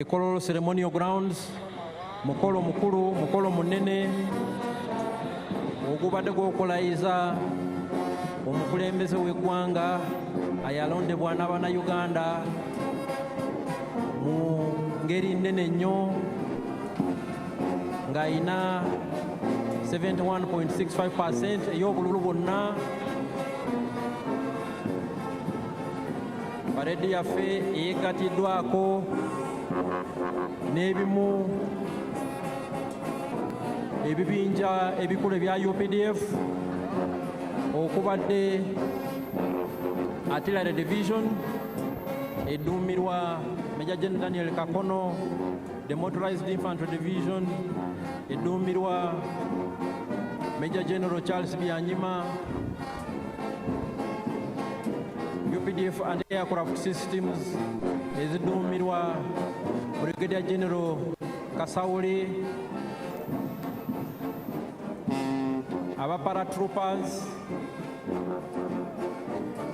Ekolo ceremonial grounds, mukolo mukulu, mukolo munene, ogubadde gw'okulayiriza omukulembeze w'eggwanga ayalondebwa n'Abannayuganda mu ngeri nnene nnyo ng'ayina 71.65% ey'obululu bwonna. Paredi yaffe eyeggatiddwako n'ebimu ebibinja ebikulu ebya UPDF okubadde Artillery Division edduumirwa Major General Daniel Kakono, the Motorized Infantry Division edduumirwa Major General Charles Byanyima, UPDF and Aircraft Systems ezidduumirwa Brigadier General Kasawuli, aba paratroopers,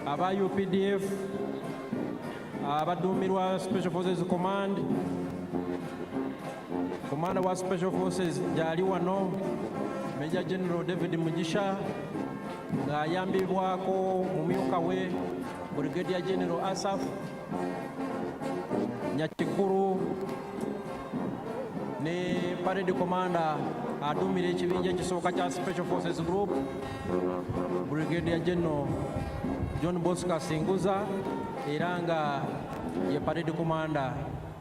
aba UPDF, abadduumirwa Special Forces Command, Commander wa Special Forces gyali wano Major General David Mugisha ng'ayambibwako mumyuka we Brigadier General Asaf Nyakikuru ne Parade Commander aduumira ekibinja ekisooka kya Special Forces Group Brigadier General John Bosco Singuza era nga ye Parade Commander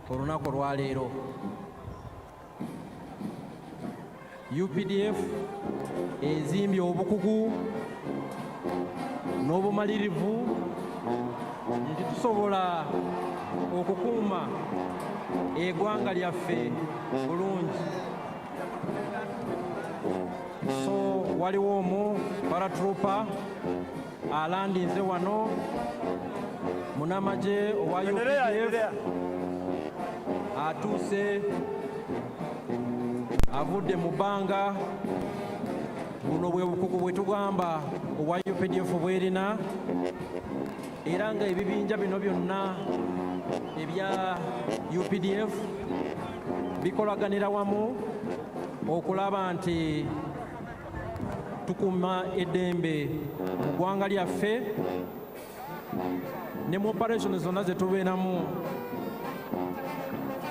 olunaku olwaleero. UPDF ezimbye obukugu n'obumalirivu nti tusobola okukuuma eggwanga lyaffe bulungi. So waliwo omu paratrooper alandinze wano munamaje owa UPDF atuuse avudde mu bbanga. Buno bwe bukugu bwe tugamba obwa UPDF bwerina era nga ebibinja bino byonna ebya UPDF bikolaganira wamu okulaba nti tukuuma eddembe mu ggwanga lyaffe ne mu operation zonna ze tubeeramu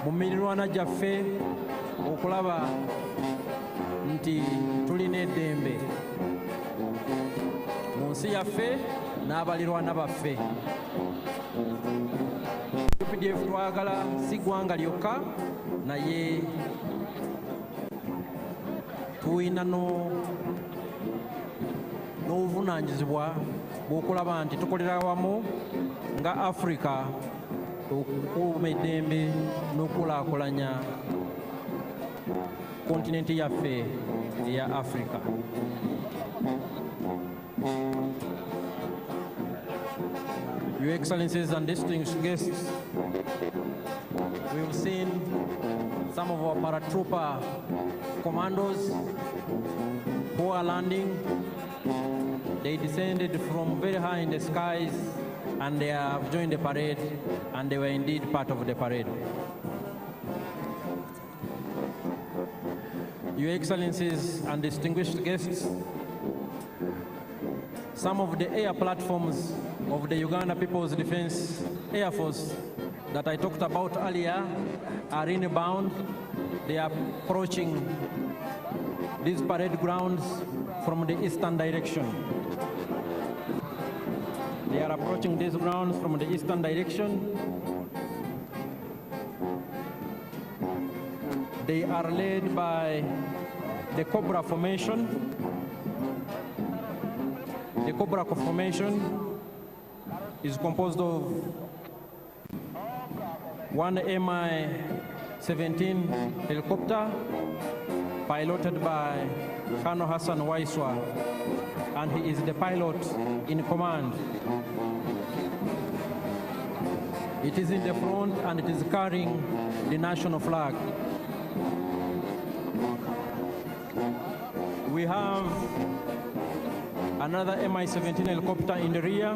mu mirirwana gyaffe okulaba nti tulina eddembe mu nsi yaffe n'abalirwana baffe. UPDF twagala si ggwanga lyokka naye tulina n'obuvunaanyizibwa bw'okulaba nti tukolera wamu nga Africa okukuuma eddembe n'okulaakulanya kontinenti yaffe eya Africa. Your Excellencies and distinguished guests, we've seen some of our paratrooper commandos who are landing. They descended from very high in the skies and they have joined the parade, and they were indeed part of the parade. Your Excellencies and distinguished guests, some of the air platforms of the Uganda People's Defense Air Force that I talked about earlier are inbound. They are approaching these parade grounds from the eastern direction. They are approaching these grounds from the eastern direction. They are led by the Cobra formation. The Cobra formation is composed of one Mi-17 helicopter piloted by Colonel Hassan Waiswa, and he is the pilot in command. It is in the front and it is carrying the national flag. We have another Mi-17 helicopter in the rear,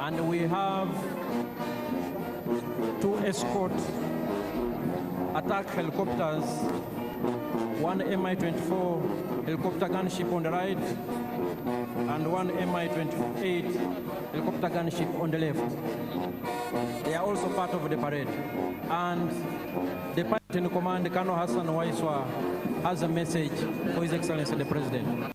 and we have 2 escort attack helicopters, 1 Mi-24 helicopter gunship on the right, and 1 Mi-28 helicopter gunship on the left. They are also part of the parade. And the pilot in command, Colonel Hassan Waiswa, has a message for His Excellency the President.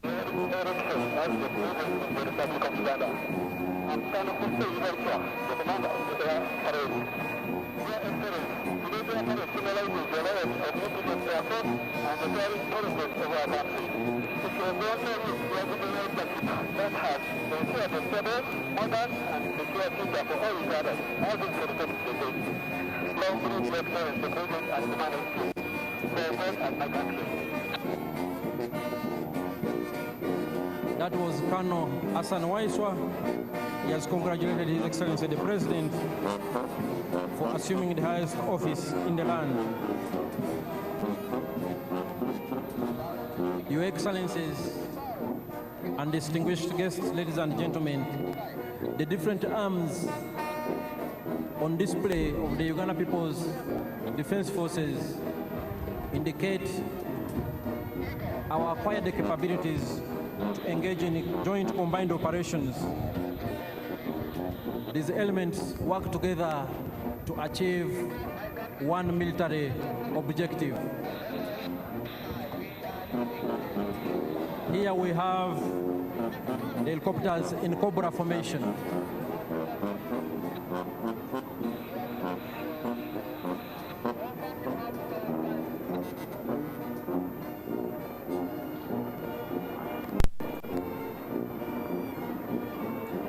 That was Colonel Hassan Waiswa. He has congratulated His Excellency the President for assuming the highest office in the land. Your Excellencies and distinguished guests, ladies and gentlemen, the different arms on display of the Uganda People's Defense Forces indicate our acquired capabilities to engage in joint combined operations. These elements work together to achieve one military objective. Here we have the helicopters in Cobra formation.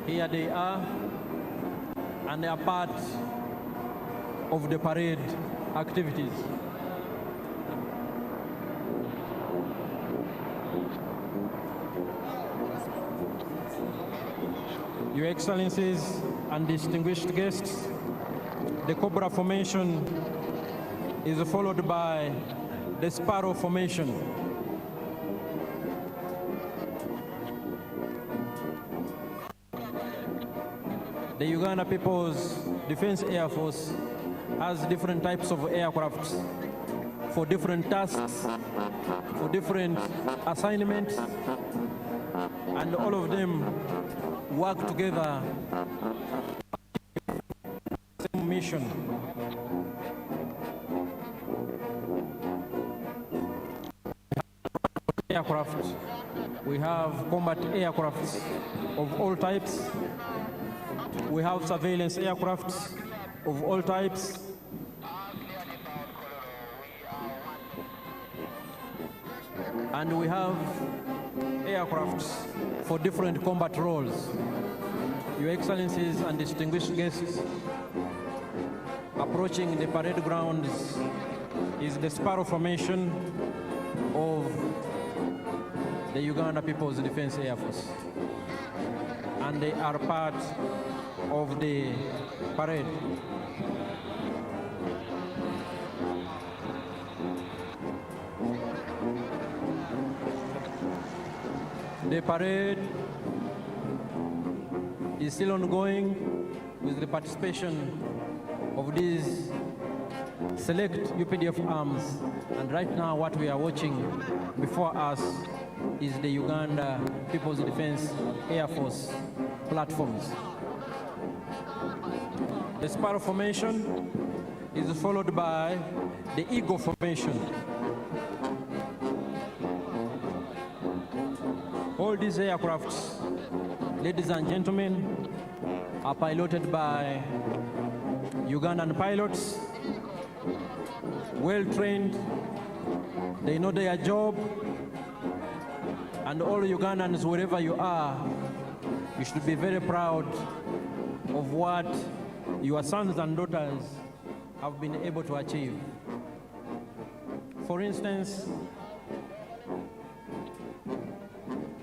Here they are, and they are part of the parade activities. Your Excellencies and distinguished guests, the Cobra formation is followed by the Sparrow formation. The Uganda People's Defense Air Force has different types of aircraft for different tasks, for different assignments, and all of them work together same mission. Aircraft. We have combat aircrafts of all types. We have surveillance aircrafts of all types. And we have aircrafts for different combat roles. Your Excellencies and distinguished guests, approaching the parade grounds is the Sparrow formation of the Uganda People's Defense Air Force. And they are part of the parade. The parade is still ongoing with the participation of these select UPDF arms. And right now what we are watching before us is the Uganda People's Defense Air Force platforms. The Sparrow formation is followed by the Eagle formation. All these aircrafts, ladies and gentlemen, are piloted by Ugandan pilots, well trained, they know their job, and all Ugandans, wherever you are, you should be very proud of what your sons and daughters have been able to achieve. For instance,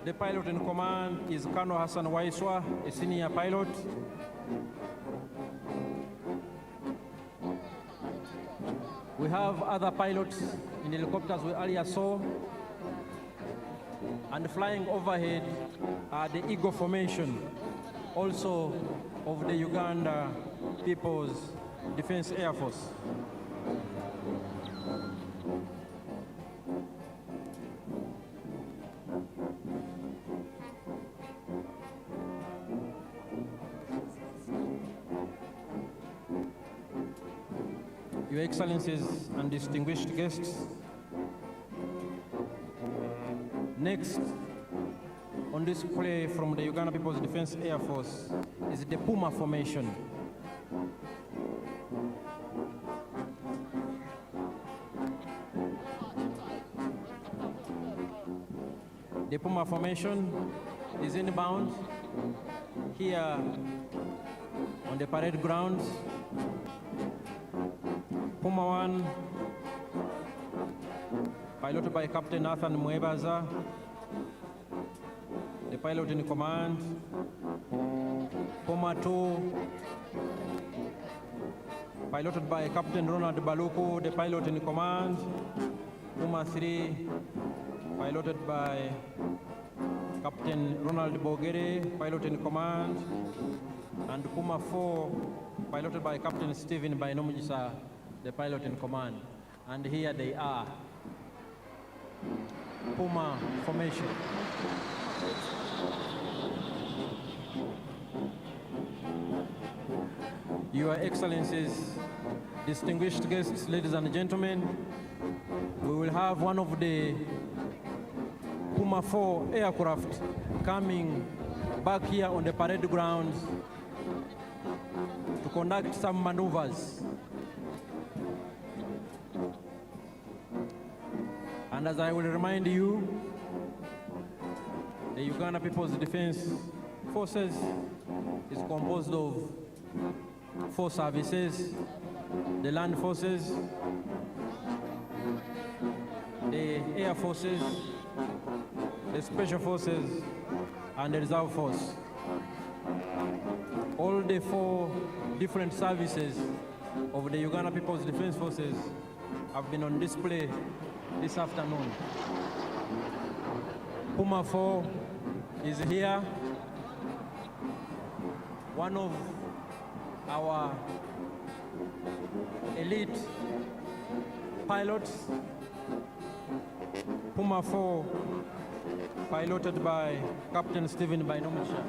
the pilot in command is Colonel Hassan Waiswa, a senior pilot. We have other pilots in helicopters we earlier saw. And flying overhead are the Eagle formation, also of the Uganda People's Defense Air Force. Your Excellencies and distinguished guests, next on display from the Uganda People's Defense Air Force is the Puma formation. The Puma formation is inbound here on the parade grounds. Puma 1, piloted by Captain Nathan Mwebaza, the pilot in command. Puma 2, piloted by Captain Ronald Baluku, the pilot in command. Puma 3, piloted by Captain Ronald Bogere, pilot in command. And Puma 4, piloted by Captain Stephen Bainomujisa, the pilot in command. And here they are. Puma formation. Your Excellencies, distinguished guests, ladies and gentlemen, we will have one of the Puma 4 aircraft coming back here on the parade grounds to conduct some maneuvers. And as I will remind you, the Uganda People's Defense Forces is composed of 4 services: the land forces, the air forces, the special forces, and the reserve force. All the 4 different services of the Uganda People's Defense Forces have been on display this afternoon. Puma 4 is here, one of our elite pilots. Puma 4, piloted by Captain Stephen Bainomujisa.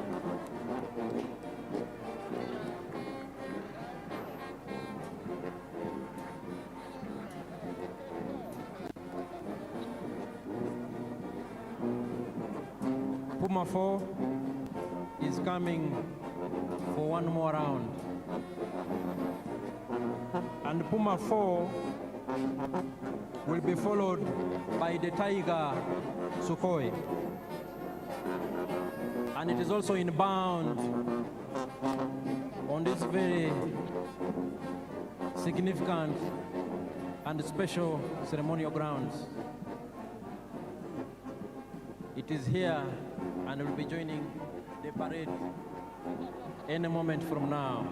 Puma 4 is coming for one more round. And Puma 4 will be followed by the Tiger Sukhoi. And it is also inbound on this very significant and special ceremonial grounds. It is here and will be joining the parade any moment from now.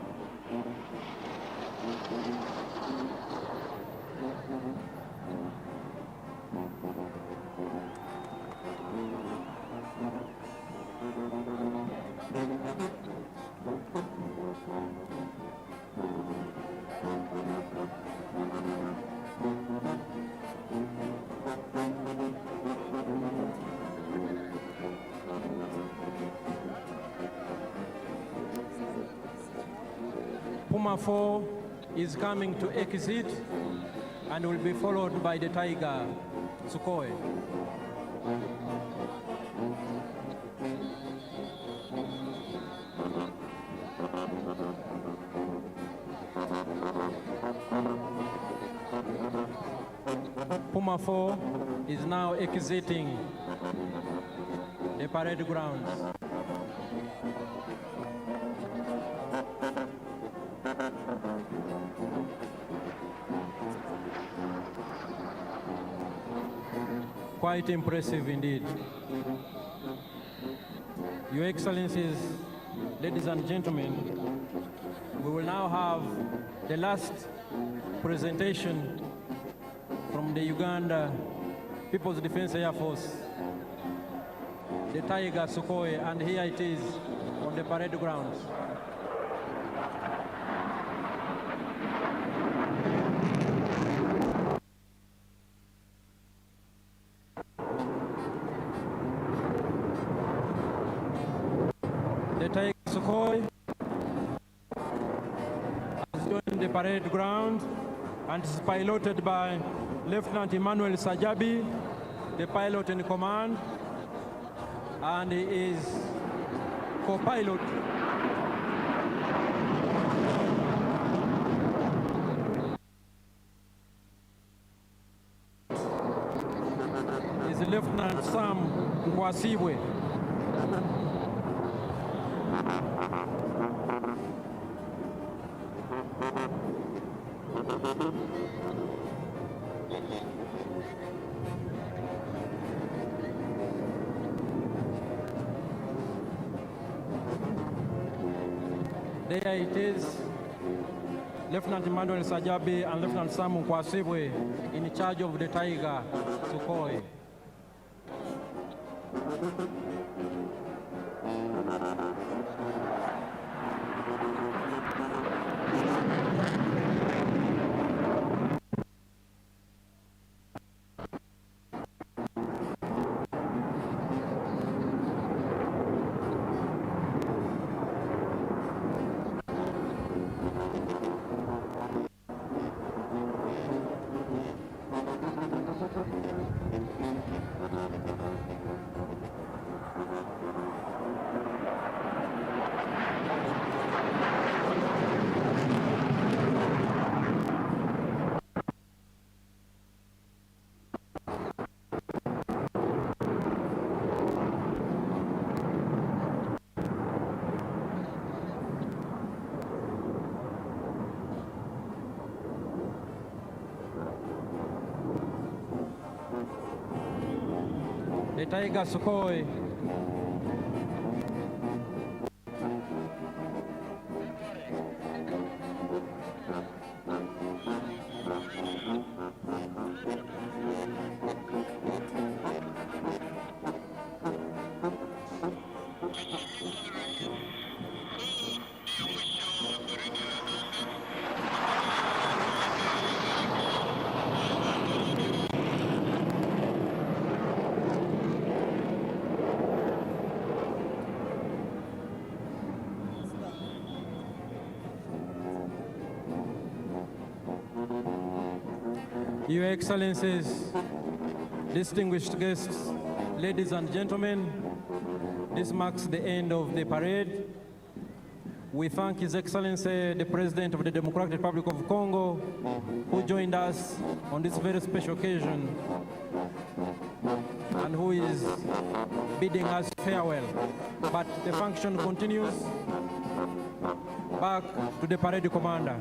Puma 4 is coming to exit and will be followed by the Tiger Sukhoi. Puma 4 is now exiting the parade grounds. Quite impressive indeed. Your Excellencies, ladies and gentlemen, we will now have the last presentation from the Uganda People's Defense Air Force, the Tiger Sukhoi, and here it is on the parade grounds. the parade ground, and is piloted by Lieutenant Emmanuel Sajabi, the pilot in command, and he is co-pilot is Lieutenant Sam Kwasibwe. There it is, Lieutenant Emmanuel Sajabi and Lieutenant Sam Kwasibwe in charge of the Tiger Sukhoi. The Tiger Sukhoi Your Excellencies, distinguished guests, ladies and gentlemen, this marks the end of the parade. We thank His Excellency, the President of the Democratic Republic of Congo, who joined us on this very special occasion and who is bidding us farewell. But the function continues. Back to the parade commander.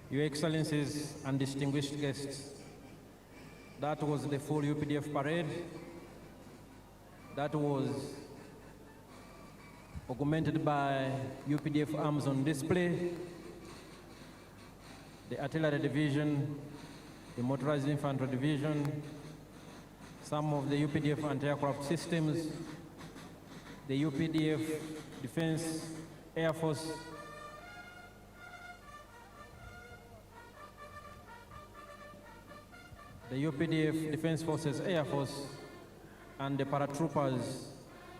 Your Excellencies and distinguished guests, that was the full UPDF parade. That was augmented by UPDF arms on display, the artillery division, the motorized infantry division, some of the UPDF anti-aircraft systems, the UPDF Defense Air Force, the UPDF Defense Forces Air Force, and the paratroopers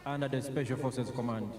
under the Special Forces Command.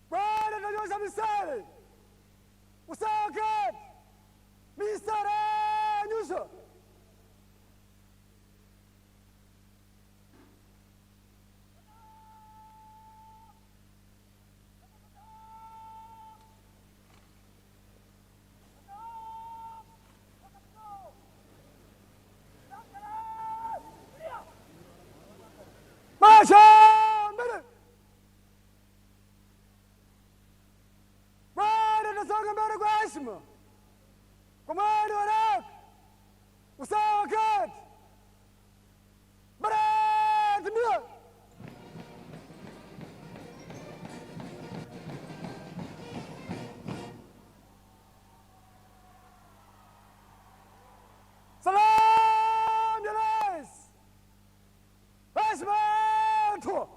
Bwana tunanyosha mistari. Usawa kati. Mistari nyusha. Marcha! Mbele! Bwana tunasonga mbele kwa heshima. Kwa mwendo haraka. Usawa kati. Mbele! Tumia! Salam Jalais! Heshima! Tua!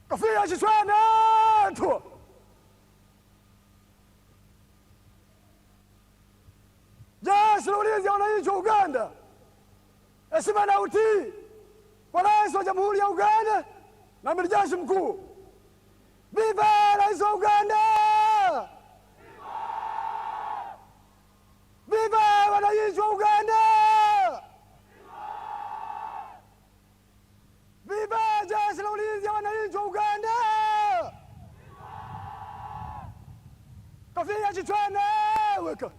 Kafia Chitwana Tua! Jeshi la Ulinzi ya Wananchi wa Uganda, heshima na utii kwa Rais wa Jamhuri ya Uganda na Amiri Jeshi Mkuu. Viva Rais wa Uganda! Viva wananchi wa Uganda! Viva Jeshi la Ulinzi ya Wananchi wa Uganda! Kafia Chitwana weka.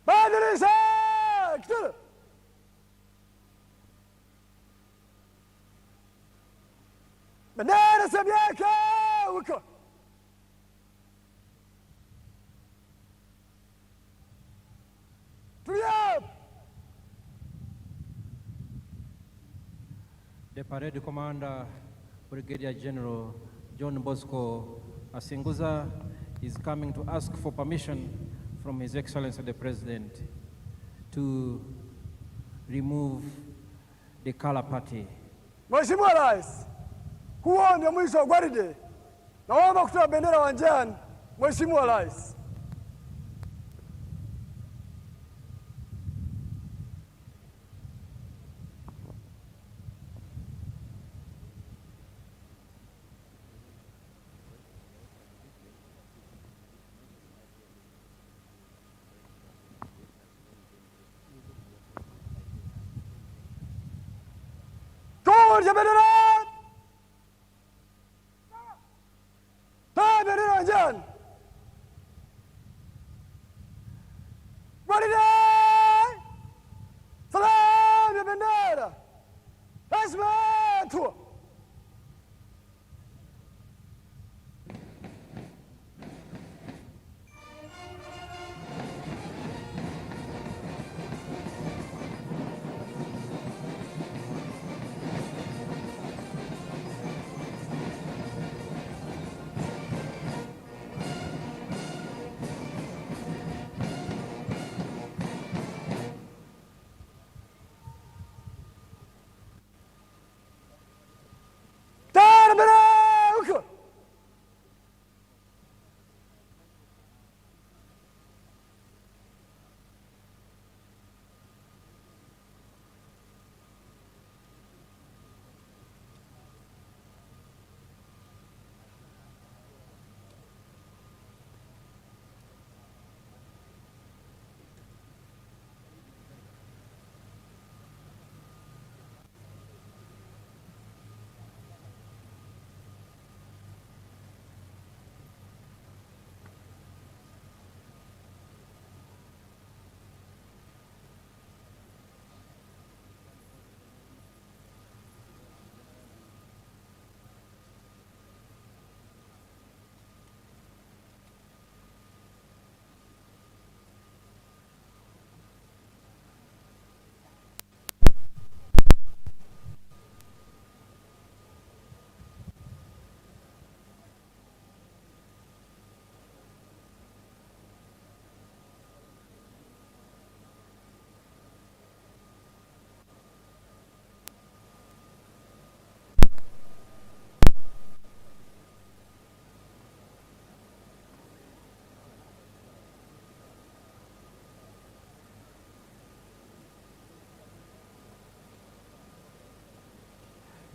Badilisha! Kitule! Bendera sebyeka wika. Tulia! The parade commander, Brigadier General John Bosco Asinguza, is coming to ask for permission from His Excellency the President to remove the color party. Mheshimiwa Rais, huo ndio mwisho wa gwaride. Naomba kutoa bendera uwanjani, Mheshimiwa Rais. Peperusha bendera. Taa bendera ya njano. Gwaride. Salamu ya bendera. Heshima yetu.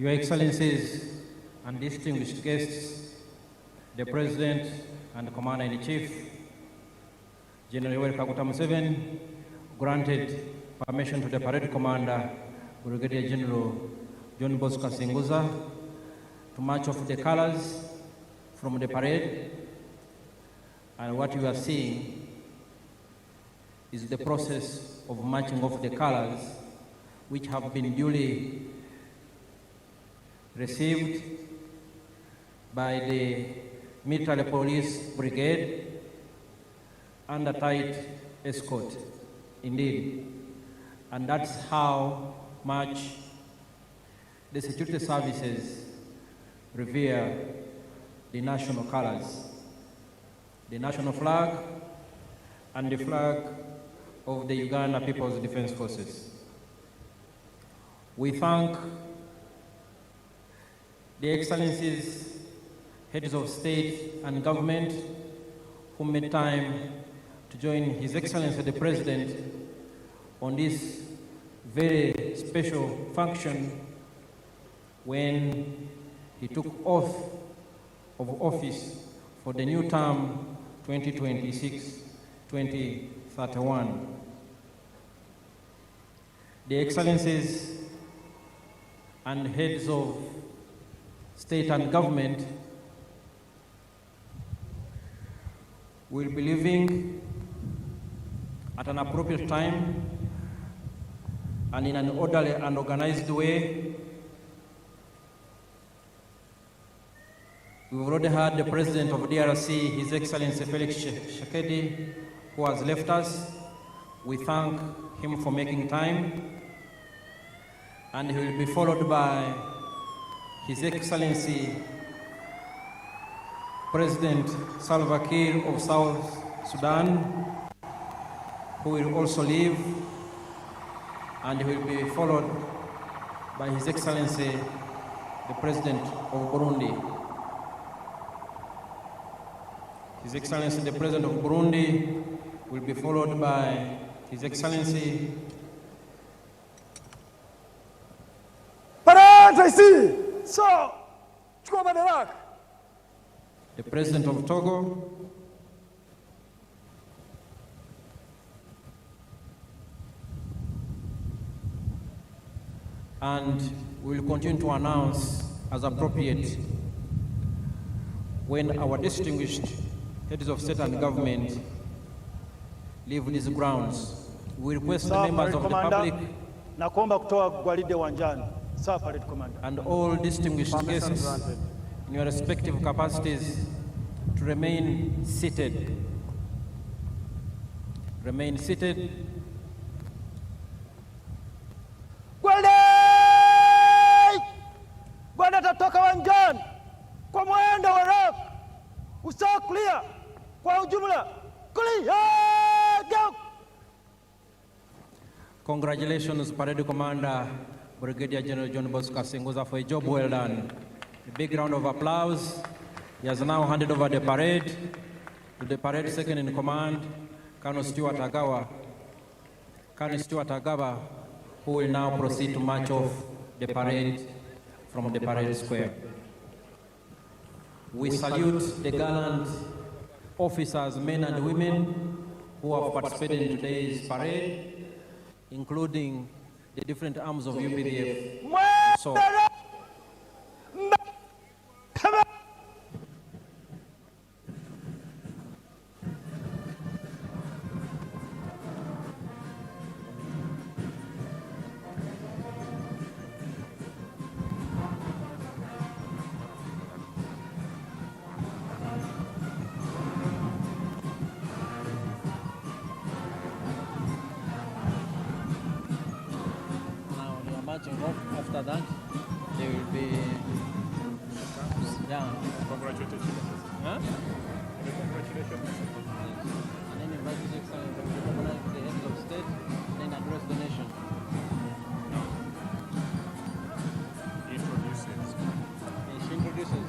Your Excellencies and distinguished guests, the President and Commander-in-Chief, General Yoweri Kaguta Museveni, granted permission to the parade commander, Brigadier General John Bosco Singuza, to march off the colors from the parade. And what you are seeing is the process of marching off the colors, which have been duly received by the military police brigade under tight escort, indeed. And that's how much the security services revere the national colors, the national flag, and the flag of the Uganda People's Defense Forces. We thank the Excellencies, heads of state and government, who made time to join His Excellency the President on this very special function when he took oath of office for the new term 2026-2031. The Excellencies and heads of state and government will be leaving at an appropriate time and in an orderly and organized way. We've already heard the President of DRC, His Excellency Felix Tshisekedi, who has left us. We thank him for making time, and he will be followed by His Excellency President Salva Kiir of South Sudan, who will also leave, and he will be followed by His Excellency the President of Burundi. His Excellency the President of Burundi will be followed by His Excellency So, chukua madaraka. The President of Togo, and we will continue to announce as appropriate when our distinguished heads of state and government leave these grounds. We request the members of the public and all distinguished guests in your respective capacities to remain seated. Remain seated. Gwanda tatoka wanjani kwa mwendo wa rap. Usawa clear kwa ujumla. Clear. Congratulations, Parade Commander Brigadier General John Bosco Sengoza, for a job well done. A big round of applause. He has now handed over the parade to the parade second in command, Colonel Stuart Agawa. Colonel Stuart Agawa, who will now proceed to march off the parade from the parade square. We salute the gallant officers, men and women, who have participated in today's parade, including the different arms of UPDF. So, after that, they will be, yeah. Congratulations. Huh? Congratulations. And then invite the heads of state, then address the nation. Introduces. She introduces.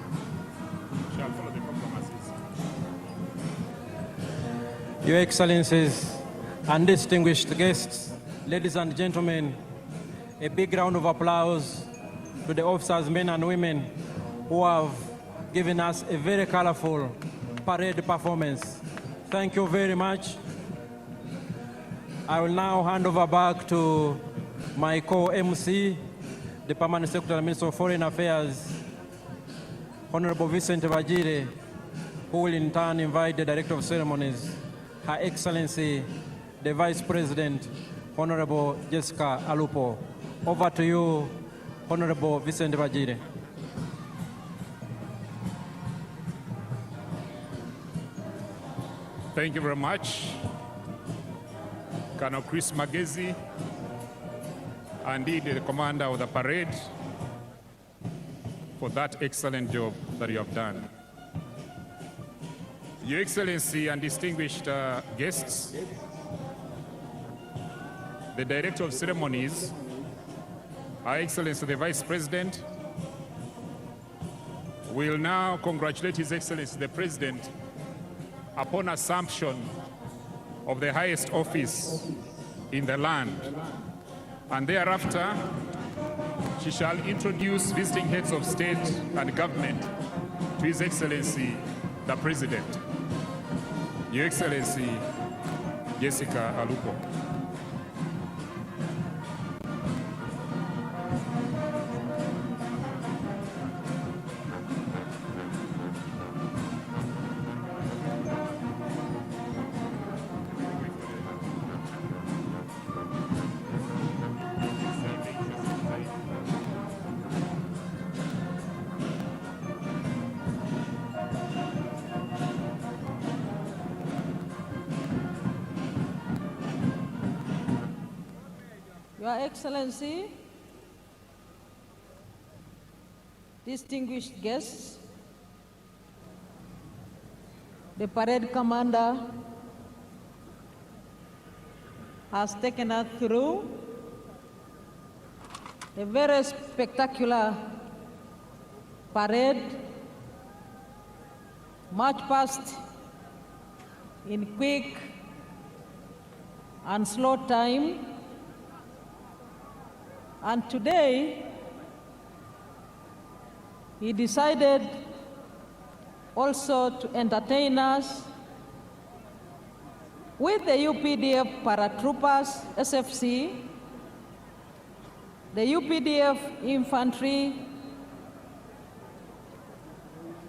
Shall follow the proclamations. Your Excellencies and distinguished guests, ladies and gentlemen, a big round of applause to the officers, men and women, who have given us a very colorful parade performance. Thank you very much. I will now hand over back to my co-MC, the Permanent Secretary, Minister of Foreign Affairs, Honorable Vincent Vajire, who will in turn invite the Director of Ceremonies, Her Excellency, the Vice President, Honorable Jessica Alupo. Over to you, Honorable Vincent Vajire. Thank you very much, Colonel Chris Magezi, and indeed the commander of the parade, for that excellent job that you have done. Your Excellency and distinguished guests, the Director of Ceremonies, Her Excellency the Vice President, will now congratulate His Excellency the President upon assumption of the highest office in the land. And thereafter, she shall introduce visiting heads of state and government to His Excellency the President. Your Excellency, Jessica Alupo. Your Excellency, distinguished guests, the parade commander has taken us through a very spectacular parade, march past in quick and slow time. And today, he decided also to entertain us with the UPDF paratroopers, SFC, the UPDF Infantry,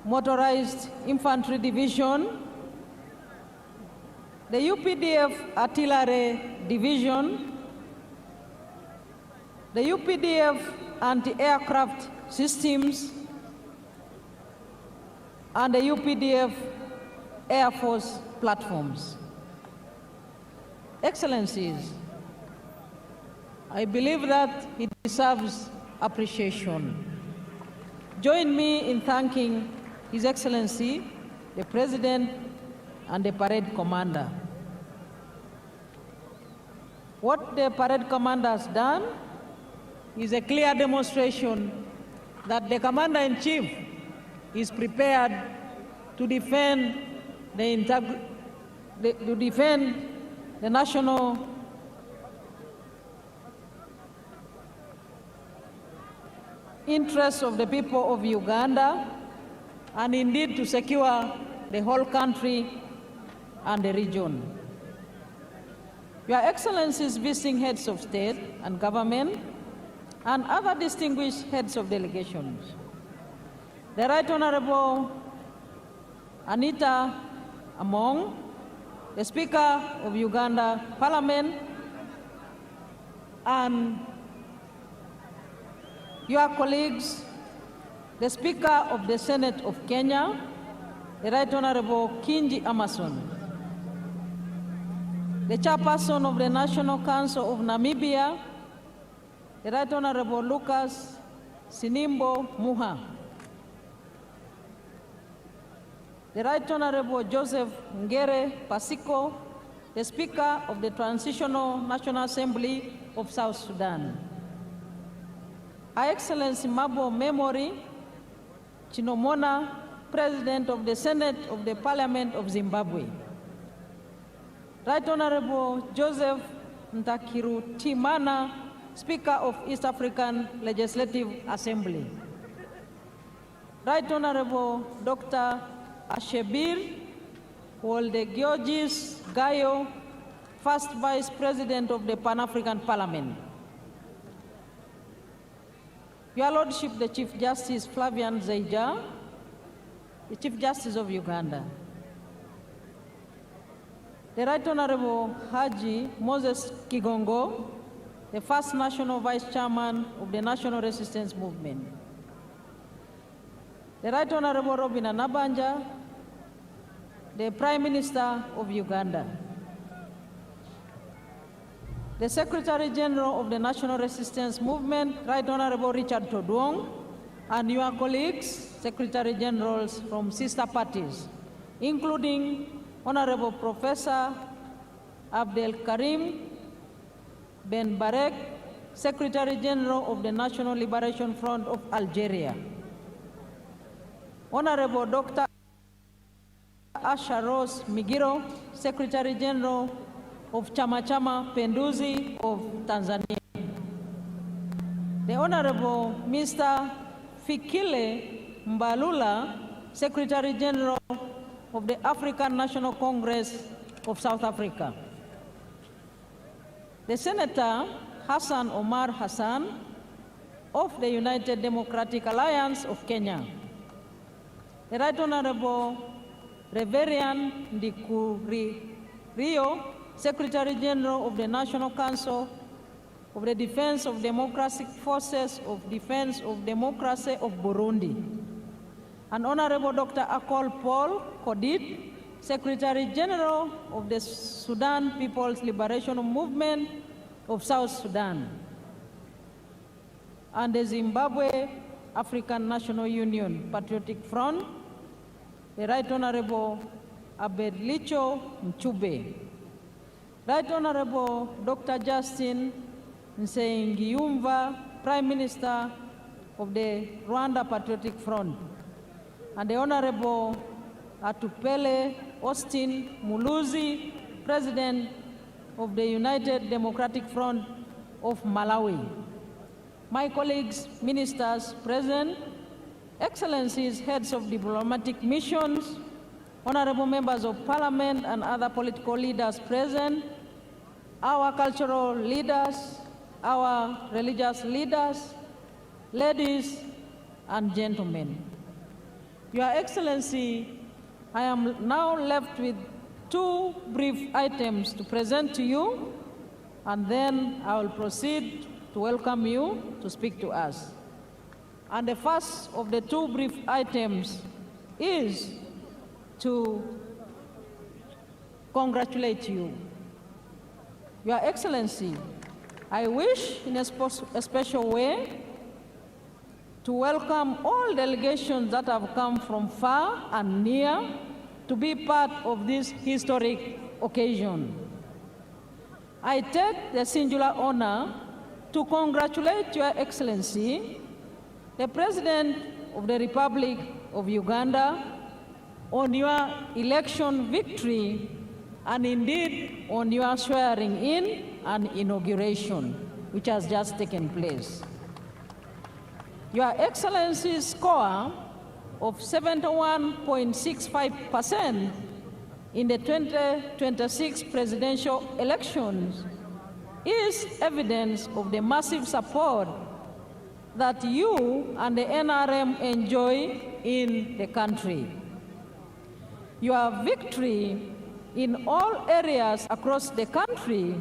Motorized Infantry Division, the UPDF Artillery Division, the UPDF Anti-Aircraft Systems, and the UPDF Air Force platforms. Excellencies, I believe that it deserves appreciation. Join me in thanking His Excellency, the President, and the parade commander. What the parade commander has done is a clear demonstration that the Commander-in-Chief is prepared to defend the national interests of the people of Uganda, and indeed to secure the whole country and the region. Your Excellencies, visiting heads of state and government, and other distinguished heads of delegations, the Right Honorable Anita Among, the Speaker of Uganda Parliament, and your colleagues, the Speaker of the Senate of Kenya, the Right Honorable Kingi Amason, the Chairperson of the National Council of Namibia, the Right Honorable Lucas Sinimbo Muha, the Right Honorable Joseph Ngere Pasiko, the Speaker of the Transitional National Assembly of South Sudan, Her Excellency Mabo Memory Chinomona, President of the Senate of the Parliament of Zimbabwe, Right Honorable Joseph Ntakirutimana, Speaker of East African Legislative Assembly, Right Honorable Dr. Ashebir Woldegiorgis Gayo, First Vice President of the Pan-African Parliament, Your Lordship, the Chief Justice Flavian Zeija, the Chief Justice of Uganda, the Right Honorable Haji Moses Kigongo, the First National Vice Chairman of the National Resistance Movement, the Right Honorable Robin Anabanja, the Prime Minister of Uganda, the Secretary General of the National Resistance Movement, Right Honorable Richard Todwong, and your colleagues, Secretary Generals from sister parties, including Honorable Professor Abdel Karim Ben Barek, Secretary General of the National Liberation Front of Algeria, Honorable Dr. Asha Rose Migiro, Secretary General of Chama Chama Penduzi of Tanzania, the Honorable Mr. Fikile Mbalula, Secretary General of the African National Congress of South Africa, the Senator Hassan Omar Hassan of the United Democratic Alliance of Kenya, the Right Honorable Reverend Ndikuri Rio, Secretary General of the National Council of the Defense of Democratic Forces of Defense of Democracy of Burundi, and Honorable Dr. Akol Paul Kodit, Secretary General of the Sudan People's Liberation Movement of South Sudan, and the Zimbabwe African National Union Patriotic Front, the Right Honorable Abedlicho Mchube, Right Honorable Dr. Justin Nsengiyumva, Prime Minister of the Rwanda Patriotic Front, and the Honorable Atupele Austin Muluzi, President of the United Democratic Front of Malawi. My colleagues, ministers present, Excellencies, heads of diplomatic missions, honorable members of parliament and other political leaders present, our cultural leaders, our religious leaders, ladies and gentlemen. Your Excellency, I am now left with two brief items to present to you, and then I will proceed to welcome you to speak to us. And the first of the two brief items is to congratulate you. Your Excellency, I wish in a special way to welcome all delegations that have come from far and near to be part of this historic occasion. I take the singular honor to congratulate Your Excellency, the President of the Republic of Uganda, on your election victory and indeed on your swearing in and inauguration, which has just taken place. Your Excellency's score of 71.65% in the 2026 presidential elections is evidence of the massive support that you and the NRM enjoy in the country. Your victory in all areas across the country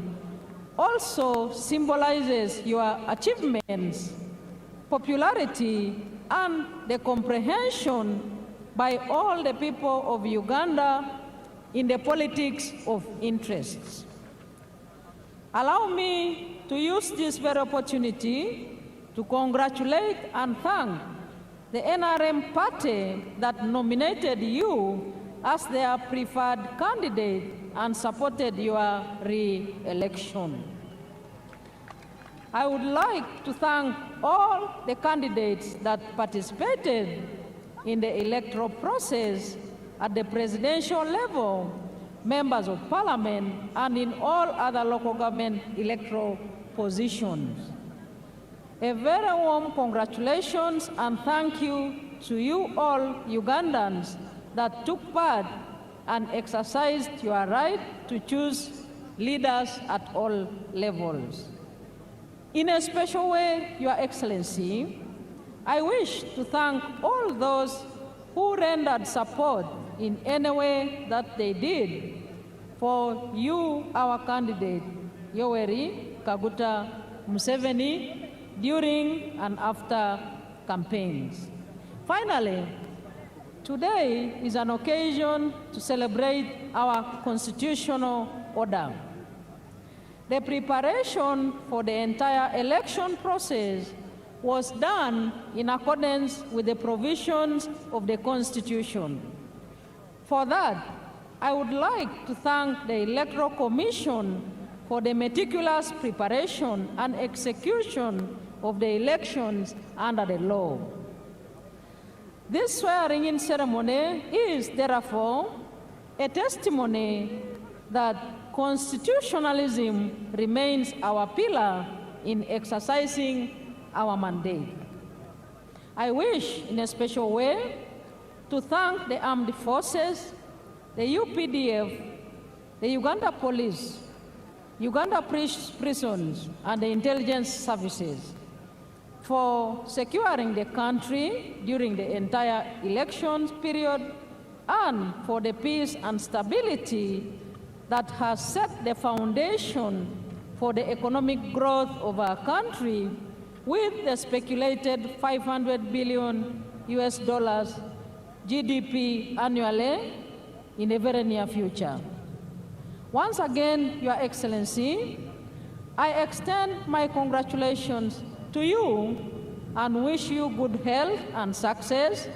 also symbolizes your achievements, popularity, and the comprehension by all the people of Uganda in the politics of interests. Allow me to use this very opportunity to congratulate and thank the NRM party that nominated you as their preferred candidate and supported your re-election. I would like to thank all the candidates that participated in the electoral process at the presidential level, members of parliament, and in all other local government electoral positions. A very warm congratulations and thank you to you all Ugandans that took part and exercised your right to choose leaders at all levels. In a special way, Your Excellency, I wish to thank all those who rendered support in any way that they did for you, our candidate, Yoweri Kaguta Museveni, during and after campaigns. Finally, today is an occasion to celebrate our constitutional order. The preparation for the entire election process was done in accordance with the provisions of the Constitution. For that, I would like to thank the Electoral Commission for the meticulous preparation and execution of the elections under the law. This swearing-in ceremony is, therefore, a testimony that constitutionalism remains our pillar in exercising our mandate. I wish, in a special way, to thank the armed forces, the UPDF, the Uganda Police, Uganda prisons, and the intelligence services for securing the country during the entire elections period and for the peace and stability that has set the foundation for the economic growth of our country with the speculated $500 billion GDP annually in the very near future. Once again, Your Excellency, I extend my congratulations to you and wish you good health and success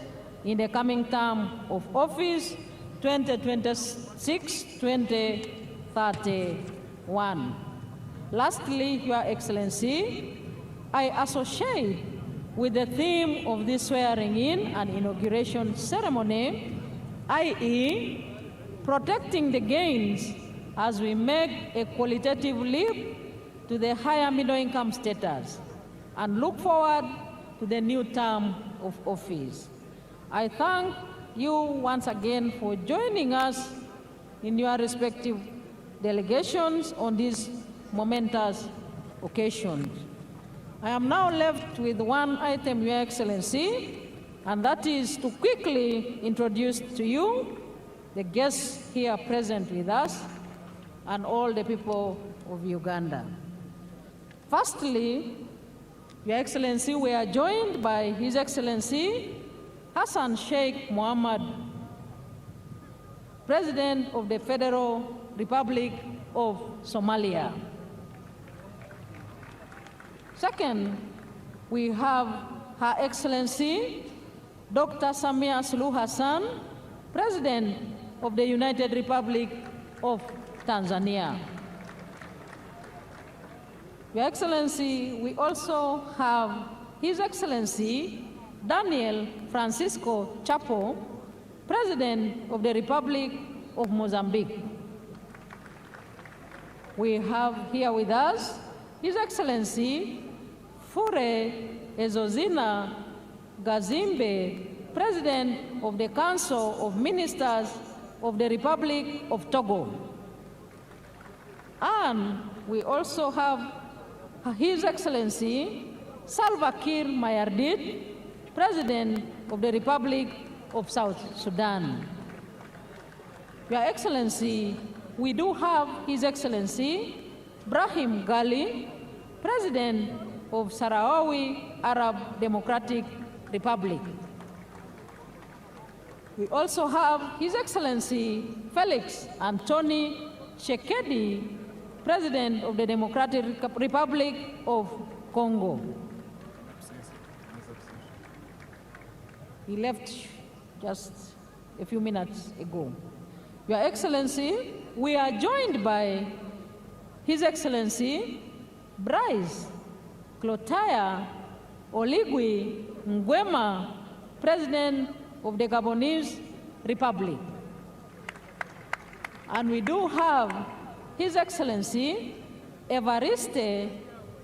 in the coming term of office 2026-2031. Lastly, Your Excellency, I associate with the theme of this swearing-in and inauguration ceremony, i.e., protecting the gains as we make a qualitative leap to the higher middle-income status and look forward to the new term of office. I thank you once again for joining us in your respective delegations on this momentous occasions. I am now left with one item, Your Excellency, and that is to quickly introduce to you the guests here present with us and all the people of Uganda. Firstly, Your Excellency, we are joined by His Excellency Hassan Sheikh Mohammed, President of the Federal Republic of Somalia. Second, we have Her Excellency Dr. Samia Suluhu Hassan, President of the United Republic of Tanzania. Your Excellency, we also have His Excellency Daniel Francisco Chapo, President of the Republic of Mozambique. We have here with us His Excellency Fure Ezozina Gazimbe, President of the Council of Ministers of the Republic of Togo. And we also have His Excellency Salva Kiir Mayardit, President of the Republic of South Sudan. Your Excellency, we do have His Excellency Brahim Gali, President of Sahrawi Arab Democratic Republic. We also have His Excellency Felix Anthony Tshisekedi, President of the Democratic Republic of Congo. He left just a few minutes ago. Your Excellency, we are joined by His Excellency Bryce Clotaire Oligui Nguema, President of the Gabonese Republic. And we do have His Excellency Evariste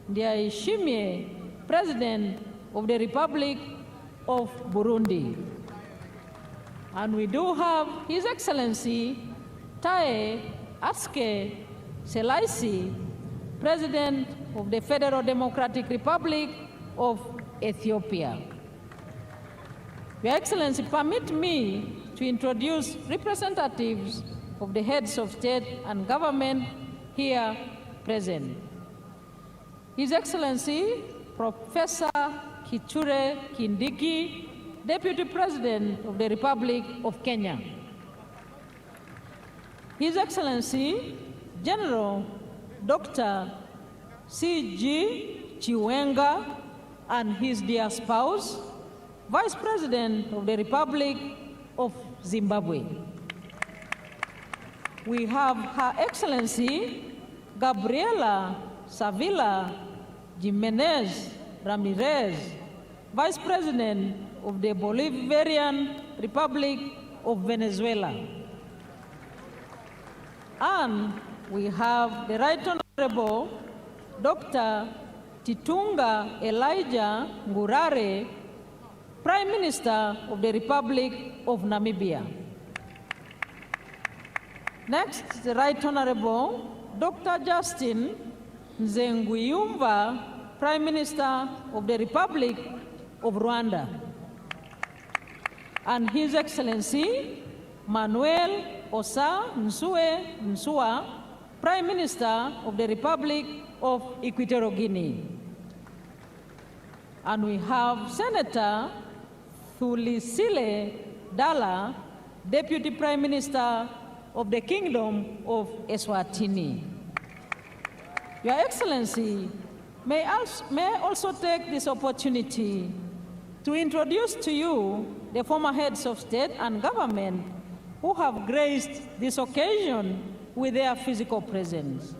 Ndayishimiye, President of the Republic of Burundi. And we do have His Excellency Taye Atske Selassie, President of the Federal Democratic Republic of Ethiopia. Your Excellency, permit me to introduce representatives of the heads of state and government here present. His Excellency Professor Kithure Kindiki, Deputy President of the Republic of Kenya. His Excellency General Dr. C.G. Chiwenga and his dear spouse, Vice President of the Republic of Zimbabwe. We have Her Excellency Gabriela Savila Jimenez Ramirez, Vice President of the Bolivarian Republic of Venezuela. And we have the Right Honorable Dr. Titunga Elijah Ngurare, Prime Minister of the Republic of Namibia. Next, the Right Honorable Dr. Justin Nzenguyumva, Prime Minister of the Republic of Rwanda. And His Excellency Manuel Osa Nsue Nsua, Prime Minister of the Republic of Equatorial Guinea. And we have Senator Thulisile Dala, Deputy Prime Minister of the Kingdom of Eswatini. Your Excellency, may I also take this opportunity to introduce to you the former heads of state and government who have graced this occasion with their physical presence.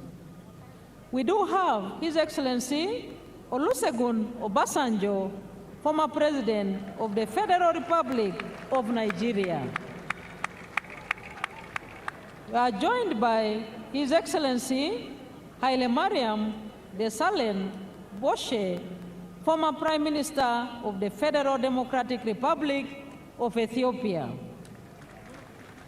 We do have His Excellency Olusegun Obasanjo, former President of the Federal Republic of Nigeria. We are joined by His Excellency Haile Mariam Desalegn Boshe, former Prime Minister of the Federal Democratic Republic of Ethiopia.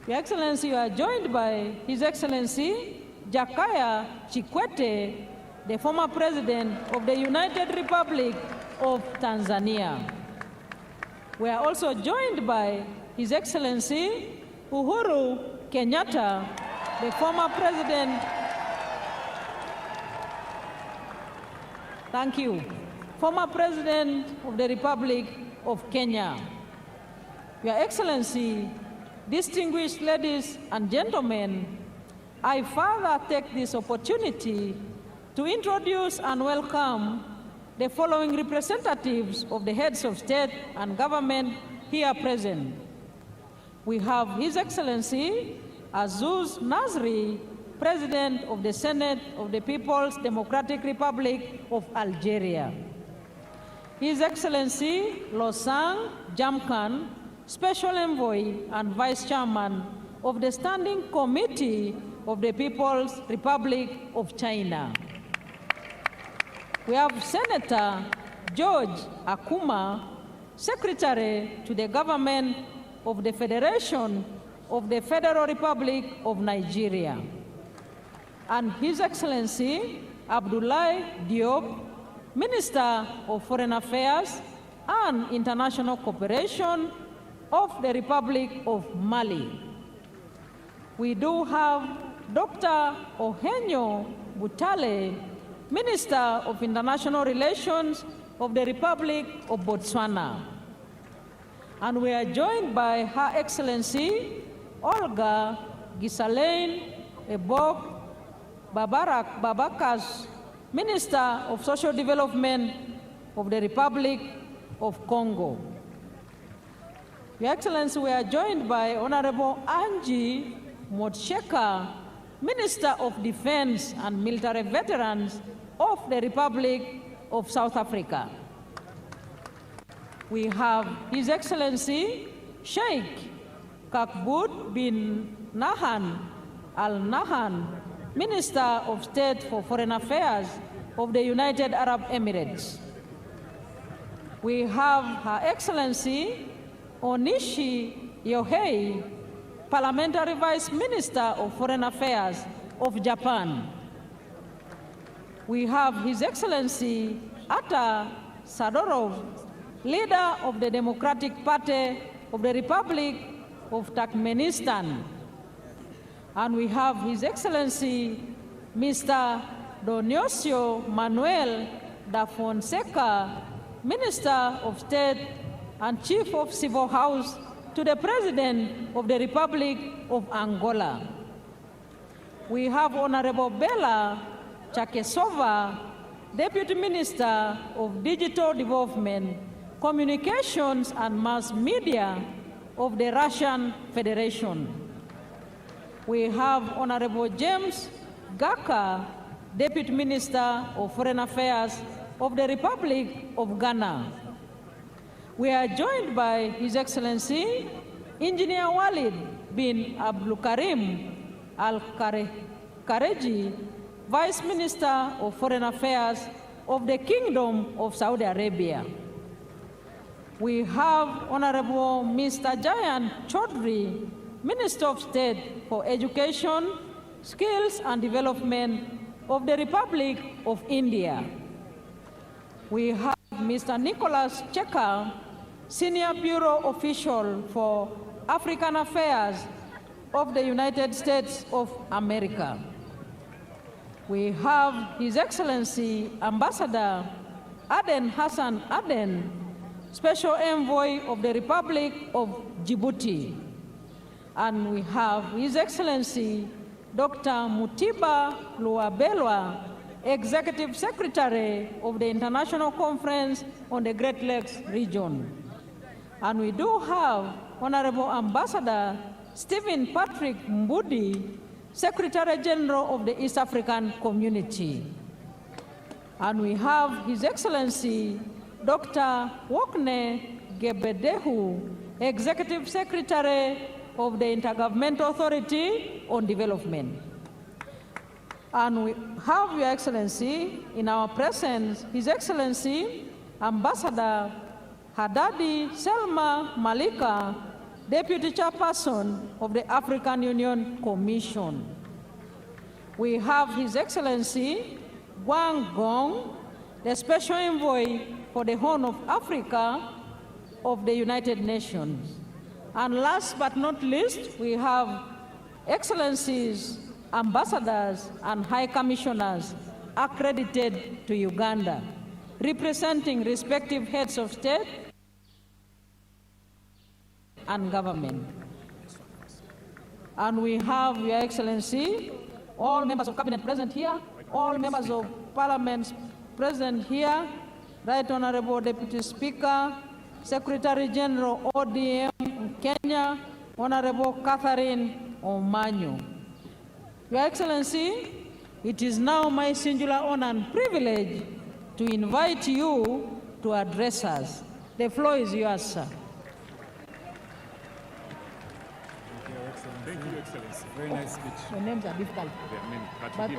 Your Excellency, you are joined by His Excellency Jakaya Kikwete, the former President of the United Republic of Tanzania. We are also joined by His Excellency Uhuru Kenyatta, the former President, thank you, former President of the Republic of Kenya. Your Excellency, distinguished ladies and gentlemen, I further take this opportunity to introduce and welcome the following representatives of the heads of state and government here present. We have His Excellency Azouz Nasri, President of the Senate of the People's Democratic Republic of Algeria. His Excellency Losang Jamkan, Special Envoy and Vice Chairman of the Standing Committee of the People's Republic of China. We have Senator George Akuma, Secretary to the Government of the Federation of the Federal Republic of Nigeria. And His Excellency Abdoulaye Diop, Minister of Foreign Affairs and International Cooperation of the Republic of Mali. We do have Dr. Ohenyo Butale, Minister of International Relations of the Republic of Botswana. And we are joined by Her Excellency Olga Gisalaine Ebok Babakas, Minister of Social Development of the Republic of Congo. Your Excellency, we are joined by Honorable Angie Motsheka, Minister of Defense and Military Veterans of the Republic of South Africa. We have His Excellency Sheikh Kakbut bin Nahan Al Nahan, Minister of State for Foreign Affairs of the United Arab Emirates. We have Her Excellency Onishi Yohei, Parliamentary Vice Minister of Foreign Affairs of Japan. We have His Excellency Atta Sadorov, Leader of the Democratic Party of the Republic of Turkmenistan. And we have His Excellency Mr. Dionisio Manuel da Fonseca, Minister of State and Chief of Civil House to the President of the Republic of Angola. We have Honorable Bella Chakesova, Deputy Minister of Digital Development, Communications and Mass Media of the Russian Federation. We have Honorable James Gaka, Deputy Minister of Foreign Affairs of the Republic of Ghana. We are joined by His Excellency Engineer Walid bin Abdul Karim Al-Kareji, Vice Minister of Foreign Affairs of the Kingdom of Saudi Arabia. We have Honorable Mr. Jayan Chaudhry, Minister of State for Education, Skills and Development of the Republic of India. We have Mr. Nicholas Cheka, Senior Bureau Official for African Affairs of the United States of America. We have His Excellency Ambassador Aden Hassan Aden, Special Envoy of the Republic of Djibouti. And we have His Excellency Dr. Mutiba Luabelwa, Executive Secretary of the International Conference on the Great Lakes region. And we do have Honorable Ambassador Stephen Patrick Mbudi, Secretary General of the East African Community. And we have His Excellency Dr. Wokne Gebedehu, Executive Secretary of the Intergovernmental Authority on Development. And we have Your Excellency in our presence, His Excellency Ambassador Hadadi Selma Malika, Deputy Chairperson of the African Union Commission. We have His Excellency Wang Gong, the Special Envoy for the Horn of Africa of the United Nations. And last but not least, we have Excellencies, Ambassadors, and High Commissioners accredited to Uganda, representing respective heads of state and government. And we have, Your Excellency, all members of cabinet present here, all members of parliament present here, Right Honorable Deputy Speaker, Secretary General ODM Kenya, Honorable Catherine Omanyo. Your Excellency, it is now my singular honor and privilege to invite you to address us. The floor is yours, sir. Thank you, Excellency. Very nice speech. Your names are difficult. But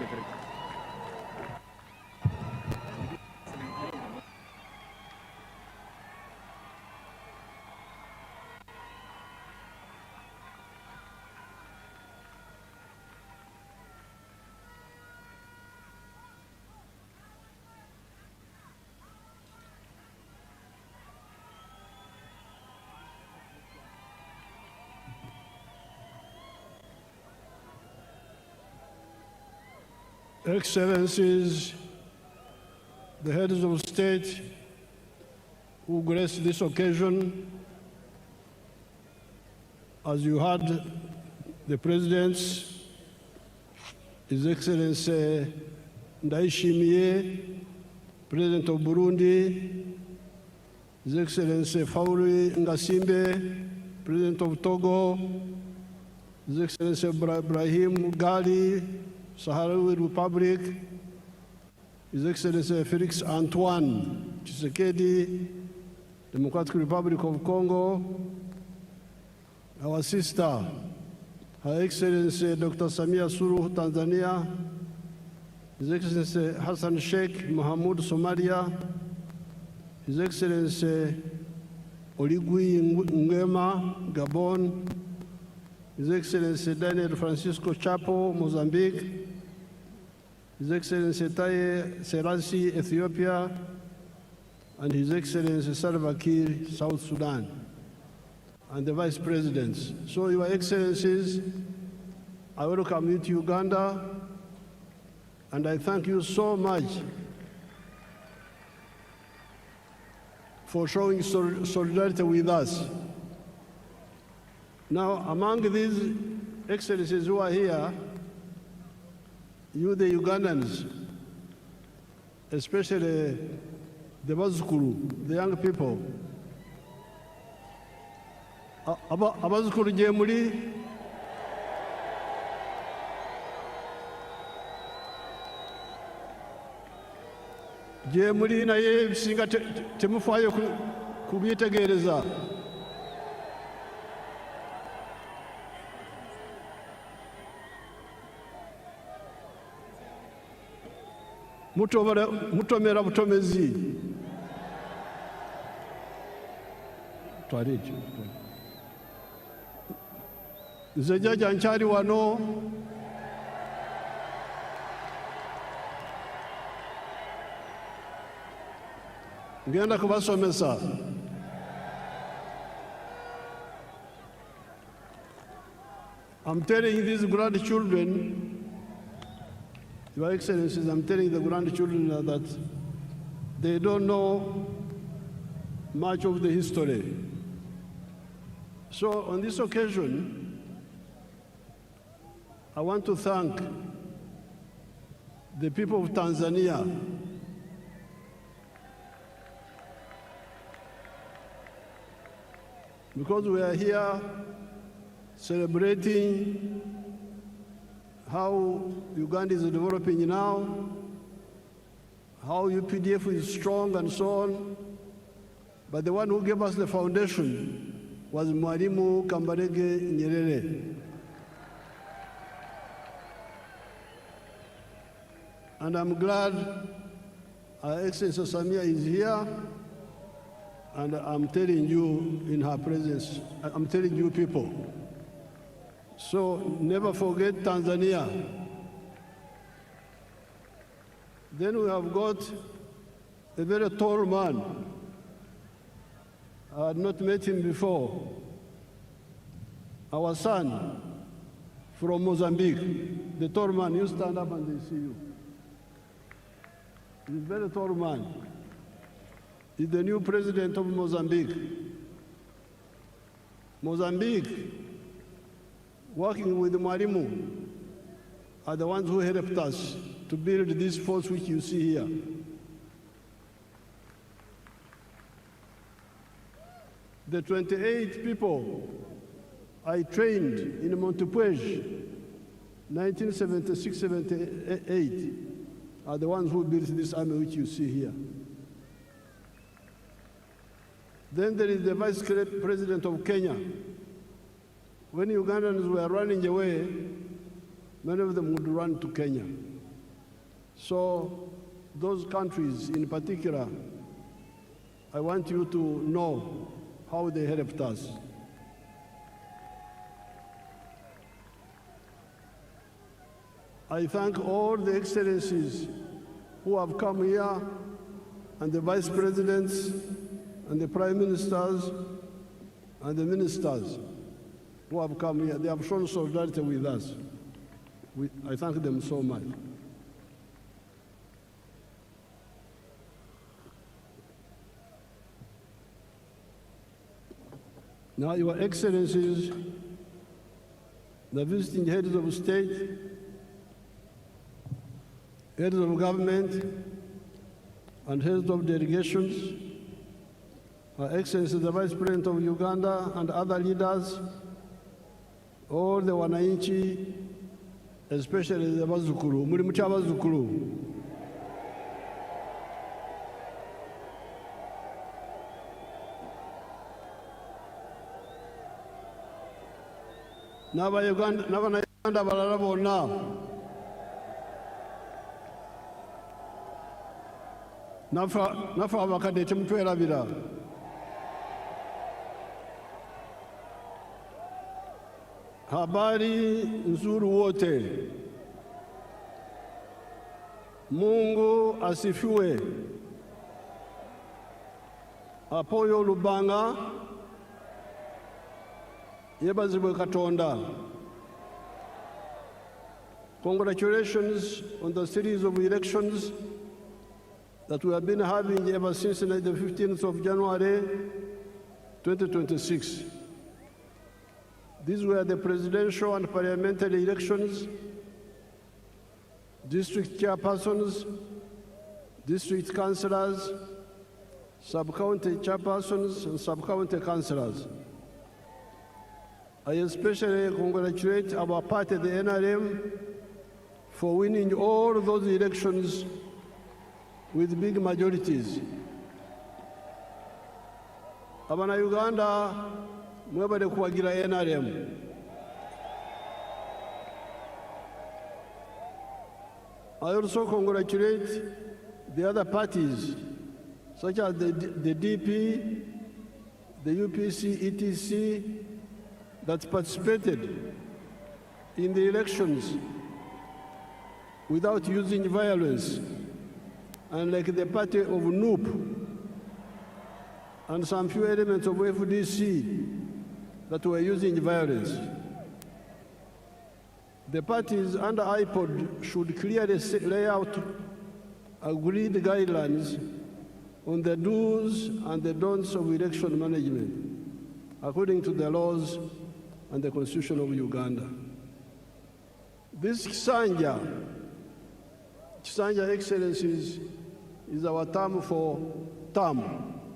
Excellencies, the heads of state who grace this occasion, as you heard the presidents, His Excellency Ndayishimiye, President of Burundi, His Excellency Fauri Ngasimbe, President of Togo, His Excellency Ibrahim Gali, Sahrawi Republic, His Excellency Felix Antoine Tshisekedi, Democratic Republic of Congo, our sister, Her Excellency Dr. Samia Suluhu, Tanzania, His Excellency Hassan Sheikh Mohamud, Somalia, His Excellency Oligui Nguema, Gabon, His Excellency Daniel Francisco Chapo, Mozambique, His Excellency Taye Selassie, Ethiopia, and His Excellency Salva Kiir, South Sudan, and the Vice Presidents. So, Your Excellencies, I welcome you to Uganda, and I thank you so much for showing solidarity with us. Now, among these excellencies who are here, you, the Ugandans, especially the Abazukuru, the young people. Abazukuru Jemuli, Jemuli na ye singa temufayo kubitegereza. Mutomera butomezi. Twaricho. Nze jaja nkyali wano. Ngenda kubasomesa. I'm telling these grandchildren, Your Excellencies, I'm telling the grandchildren that they don't know much of the history. So on this occasion, I want to thank the people of Tanzania because we are here celebrating how Uganda is developing now, how UPDF is strong and so on. But the one who gave us the foundation was Mwalimu Kambarage Nyerere. And I'm glad Her Excellency Samia is here, and I'm telling you in her presence, I'm telling you people. So never forget Tanzania. Then we have got a very tall man. I had not met him before. Our son from Mozambique, the tall man, you stand up and they see you. He's a very tall man. He's the new president of Mozambique. Mozambique, working with Mwalimu, are the ones who helped us to build this force which you see here. The 28 people I trained in Montepuez, 1976-78, are the ones who built this army which you see here. Then there is the Vice President of Kenya. When Ugandans were running away, many of them would run to Kenya. So those countries in particular, I want you to know how they helped us. I thank all the excellencies who have come here, and the vice presidents, and the prime ministers, and the ministers who have come here. They have shown solidarity with us. I thank them so much. Now, Your Excellencies, the visiting heads of state, heads of government, and heads of delegations, Her Excellency the Vice President of Uganda and other leaders, all the wananchi, especially the Bazukuru, muri mucha Bazukuru. N'Abanyarwanda balala bonna nafe abakadde temutwerabira. Habari nzuri wote. Mungu asifiwe. Apoyo Lubanga yebazibwe Katonda. Congratulations on the series of elections that we have been having ever since the 15th of January 2026. These were the presidential and parliamentary elections, district chairpersons, district councillors, sub-county chairpersons, and sub-county councillors. I especially congratulate our party, the NRM, for winning all those elections with big majorities. Abana Uganda, mwebale kuwagira NRM. I also congratulate the other parties, such as the DP, the UPC, ETC, that participated in the elections without using violence, and like the party of NUP and some few elements of FDC that were using violence. The parties under IPOD should clearly lay out agreed guidelines on the do's and the don'ts of election management, according to the laws and the Constitution of Uganda. This Kisanja, Excellencies, is our term for term,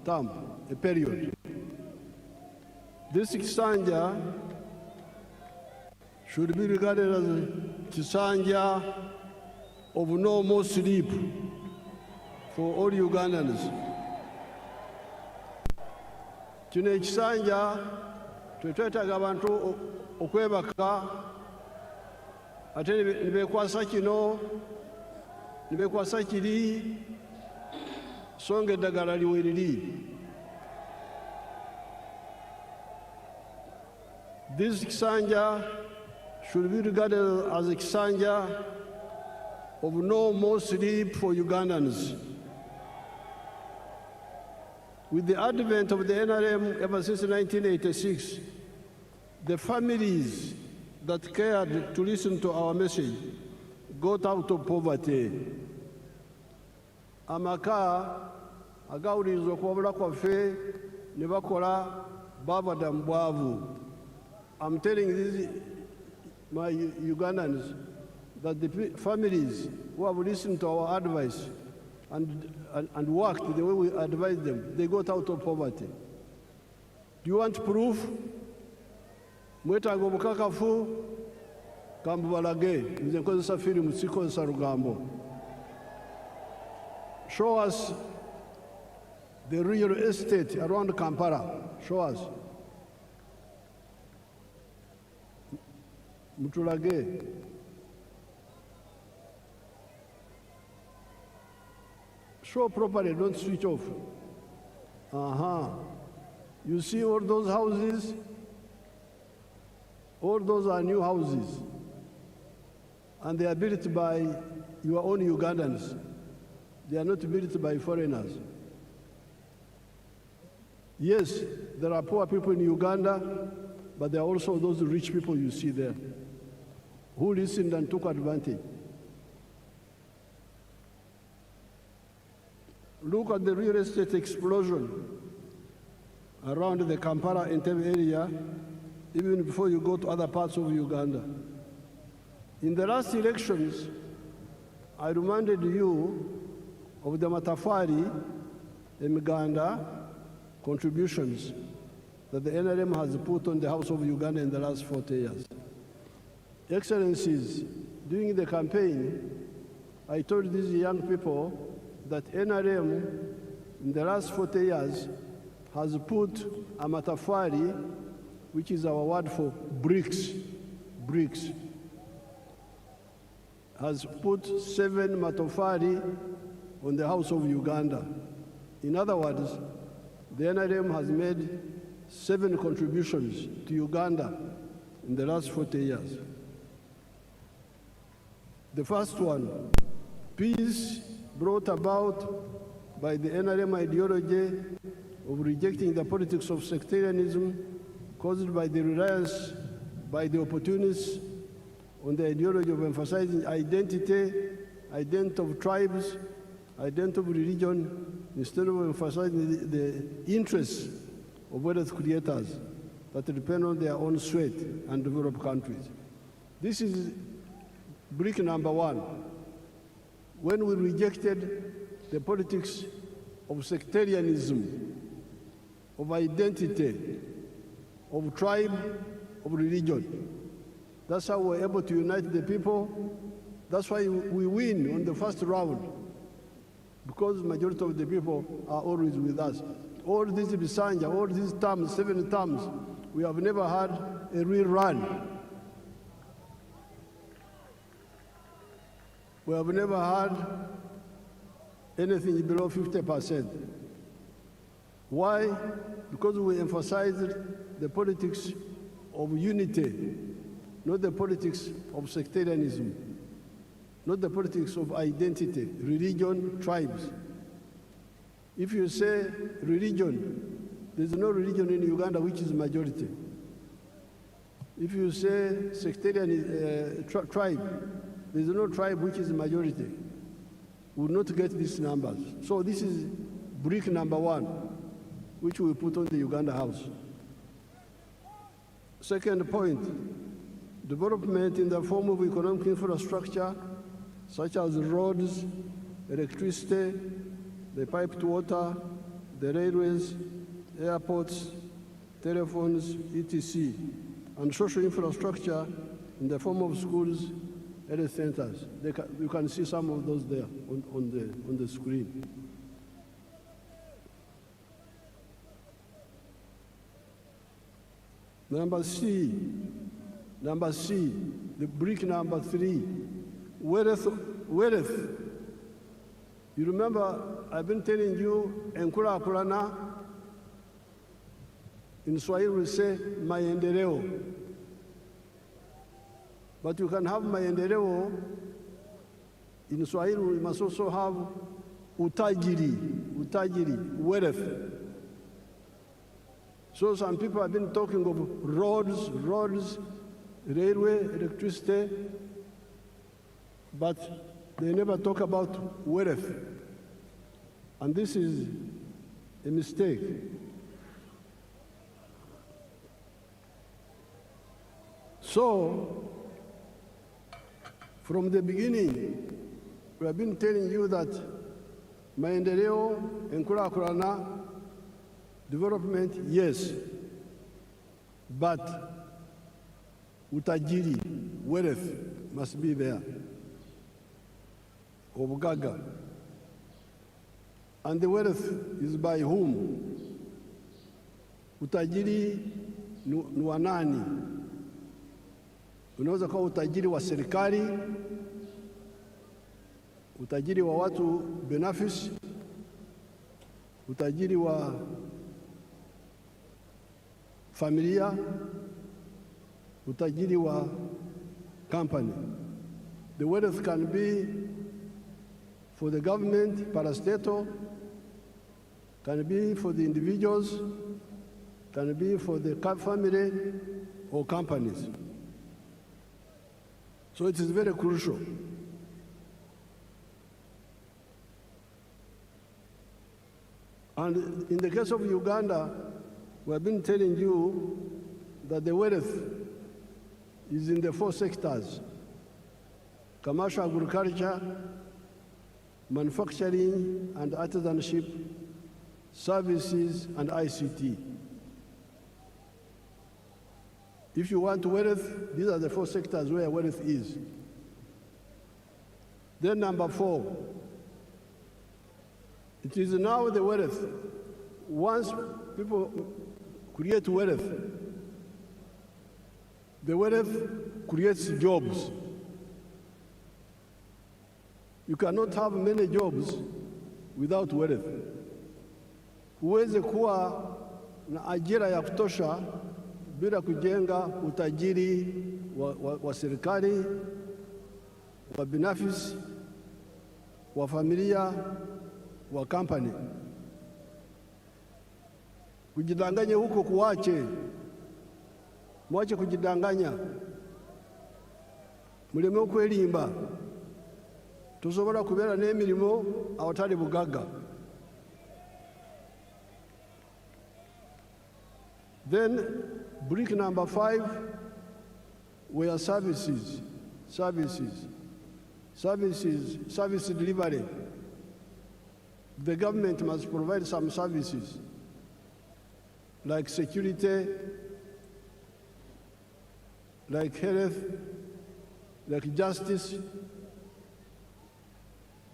a period. This Kisanja should be regarded as a Kisanja of no more sleep for all Ugandans. Kino ekisanja twetwetaaga abantu okwebaka ate nibekwasa kino nibekwasa kiri songa eddagala liwe liri. This Kisanja should be regarded as a Kisanja of no more sleep for Ugandans. With the advent of the NRM ever since 1986, the families that cared to listen to our message got out of poverty. Amaka agawulirizwa kwabula kwaffe ne bakola bavada mu bwavu. I'm telling these my Ugandans that the families who have listened to our advice and worked the way we advised them, they got out of poverty. Do you want proof? Mwetaaga obukakafu kambubalage nze nkozesa firimu sikozesa lugambo. Show us the real estate around Kampala. Show us. Mutulage. Show properly, don't switch off. You see all those houses? All those are new houses. And they are built by your own Ugandans. They are not built by foreigners. Yes, there are poor people in Uganda, but there are also those rich people you see there who listened and took advantage. Look at the real estate explosion around the Kampala and Entebbe area, even before you go to other parts of Uganda. In the last elections, I reminded you of the Matafari and Uganda contributions that the NRM has put on the House of Uganda in the last 40 years. Excellencies, during the campaign, I told these young people that NRM in the last 40 years has put a matafari, which is our word for bricks, has put 7 matafari on the House of Uganda. In other words, the NRM has made 7 contributions to Uganda in the last 40 years. The first one, peace brought about by the NRM ideology of rejecting the politics of sectarianism caused by the reliance by the opportunists on the ideology of emphasizing identity of tribes, identity of religion, instead of emphasizing the interests of wealth creators that depend on their own sweat and develop countries. This is brick number 1. When we rejected the politics of sectarianism, of identity, of tribe, of religion. That's how we're able to unite the people. That's why we win on the first round, because the majority of the people are always with us. All these Bisanja, all these terms, 7 terms, we have never had a real run. We have never had anything below 50%. Why? Because we emphasized the politics of unity, not the politics of sectarianism, not the politics of identity, religion, tribes. If you say religion, there's no religion in Uganda which is majority. If you say sectarian tribe, there's no tribe which is majority. We will not get these numbers. So this is brick number 1, which we put on the Uganda House. Second point, development in the form of economic infrastructure, such as roads, electricity, the piped water, the railways, airports, telephones, etc., and social infrastructure in the form of schools, health centers. You can see some of those there on the screen. Number C, the brick number 3, wealth. You remember, I've been telling you, Enkula Kulana, in Swahili we say, maendeleo. But you can have maendeleo In Swahili, we must also have utajiri, wealth. So some people have been talking of roads, railway, electricity, but they never talk about wealth. And this is a mistake. So, from the beginning, we have been telling you that maendeleo, enkurakurana, development, yes, but utajiri, wealth, must be there. Obugaga. And the wealth is by whom? Utajiri ni wa nani? Unaweza kuwa utajiri wa serikali, utajiri wa watu binafsi, utajiri wa familia, utajiri wa company. The wealth can be for the government, parastatal, can be for the individuals, can be for the family or companies. So it is very crucial. And in the case of Uganda, we have been telling you that the wealth is in the 4 sectors: commercial agriculture, manufacturing and artisanship, services, and ICT. If you want wealth, these are the 4 sectors where wealth is. Then number 4, it is now the wealth. Once people create wealth, the wealth creates jobs. You cannot have many jobs without wealth. Huwezi kuwa na ajira ya kutosha bila kujenga utajiri wa serikali, wa binafsi, wa familia, wa company. Kujidanganya huko kuache. Mwache kujidanganya. Muleme kwelimba. Tusobola kubera n'emirimo awatali bugaga. Then brick number 5 were services. Service delivery. The government must provide some services like security, like health, like justice.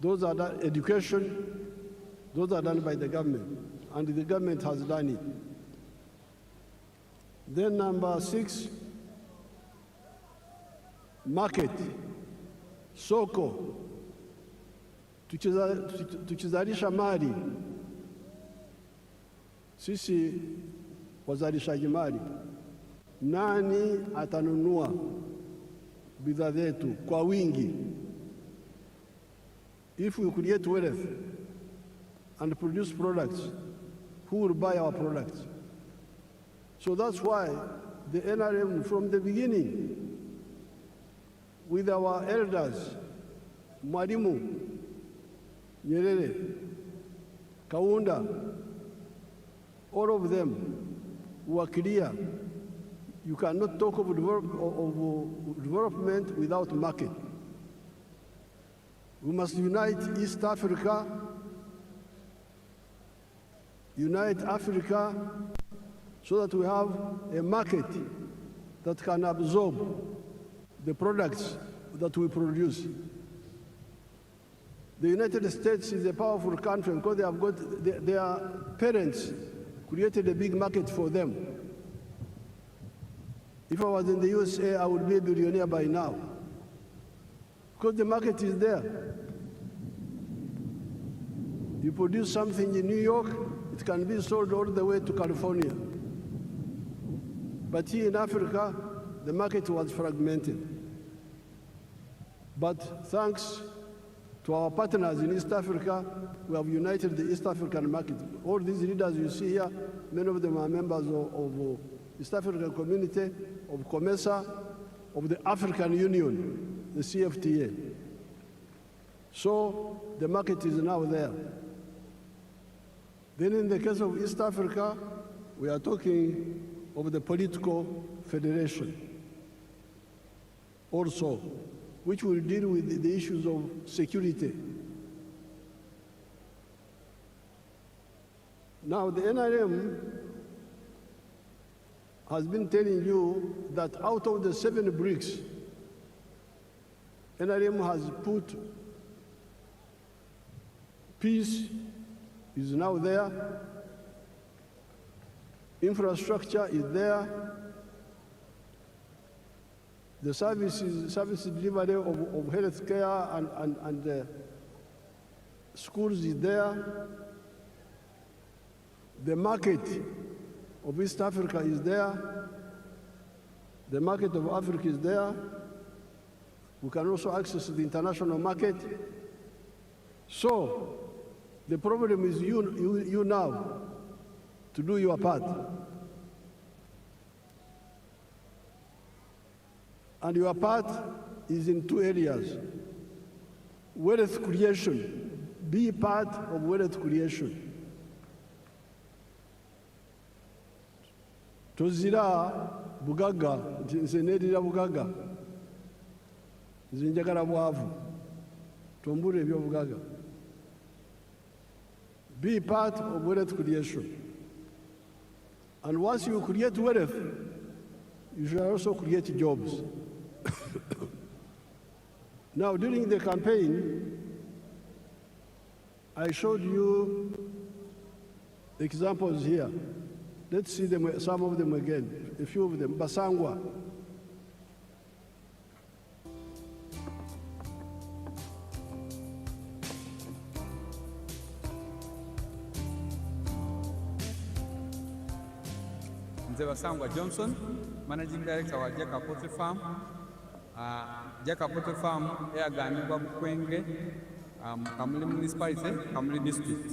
Those are done, education, those are done by the government, and the government has done it. Then number 6, market, soko, tukizalisha mali, sisi wazalishaji mali, nani atanunua bidhaa zetu kwa wingi? If we create wealth and produce products, who will buy our products? So that's why the NRM, from the beginning, with our elders, Mwalimu, Nyerere, Kaunda, all of them were clear. You cannot talk of development without market. We must unite East Africa, unite Africa, so that we have a market that can absorb the products that we produce. The United States is a powerful country because they have got their parents created a big market for them. If I was in the USA, I would be a billionaire by now, because the market is there. You produce something in New York, it can be sold all the way to California. But here in Africa, the market was fragmented. But thanks To our partners in East Africa, we have united the East African market. All these leaders you see here, many of them are members of East African Community, of COMESA, of the African Union, the CFTA. So the market is now there. Then in the case of East Africa, we are talking of the political federation also, which will deal with the issues of security. Now, the NRM has been telling you that out of the 7 BRICS, NRM has put peace is now there, infrastructure is there, the service delivery of health care and schools is there, the market of East Africa is there, the market of Africa is there, we can also access the international market. So the problem is you now to do your part. And your part is in 2 areas. Wealth creation. Be part of wealth creation. Tozira bugaga, nze neerira bugaga. Nze njagala bwavu. Tombula ebyobugaga. Be part of wealth creation. And once you create wealth, you should also create jobs. Now, during the campaign, I showed you examples here. Let's see them, some of them again, a few of them. Basangwa. Basangwa Johnson, Managing Director wa Jaka Poultry Farm. Jaka Poultry Farm eyagambibwa Bukwenge, Kamuli Municipality, Kamuli District.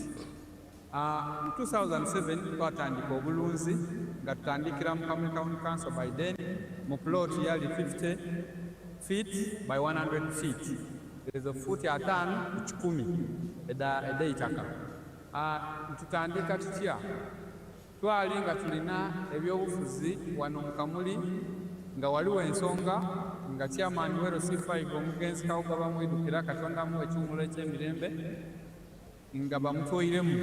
In 2007 twatandika obulunzi nga tutandikira mu Kamuli County Council by then mu plot yali 50 feet by 100 feet. There is a foot atano ku 10 edaitaka. Tutandika tutya twali nga tulina ebyobufuzi wano mu Kamuli nga waliwo ensonga nga chairman wero C5 omugenzi kawugaba mwidukira Katonda mu ekyumulo eky'emirembe nga bamutoyiremu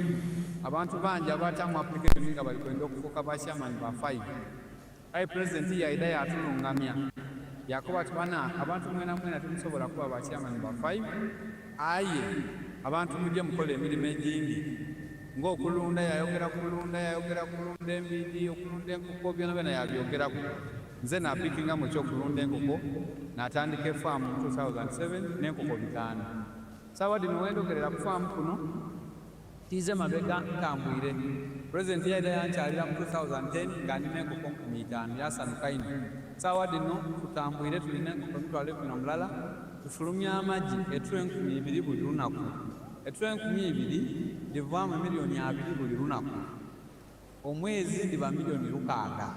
abantu bangi abatamu application nga bali kwenda okufuuka ba chairman ba 5. Aye president yaida yatulungamya yakuba tubana abantu mwena mwena tumusobola kuba ba chairman ba 5. Aye abantu mujje mukola emirimu egingi ng'okulunda yayogera kulunda embidi okulunda enkoko byonna yabyogeraku. Nze napikinga mu ky'okulunda enkoko n'atandika efaamu mu 2007 n'enkoko 5. Sawa dino wendogerera ku faamu kuno tize mabega ntambwire. President yaida yankyalira mu 2010 nga nina enkoko 500 yasanuka ino. Sawa dino tutambwire tulina enkoko mitwalo 10 tufulumya amagi etula 2,000 buli lunaku. Etula 2,000 livaamu miliyoni 2 buli lunaku. Omwezi liba miliyoni 6.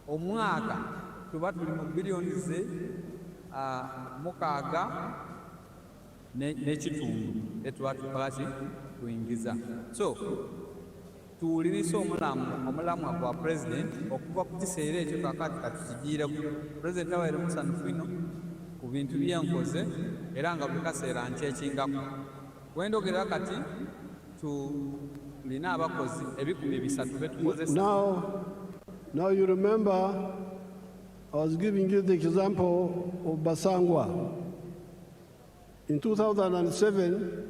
Omwaka tuba tuli mu biliyoni ze 6 n'ekitundu etuba tukati kuyingiza. So tuwuliriza omulamwa gwa president okuva ku kiseera ekyo kakati katukigiireku. President awaire musanhufu ino ku bintu byenkoze era nga buli kaseera nkyekingako. Wendogerera kati tulina abakozi 300 betukozesa. Now you remember I was giving you the example of Basangwa. In 2007,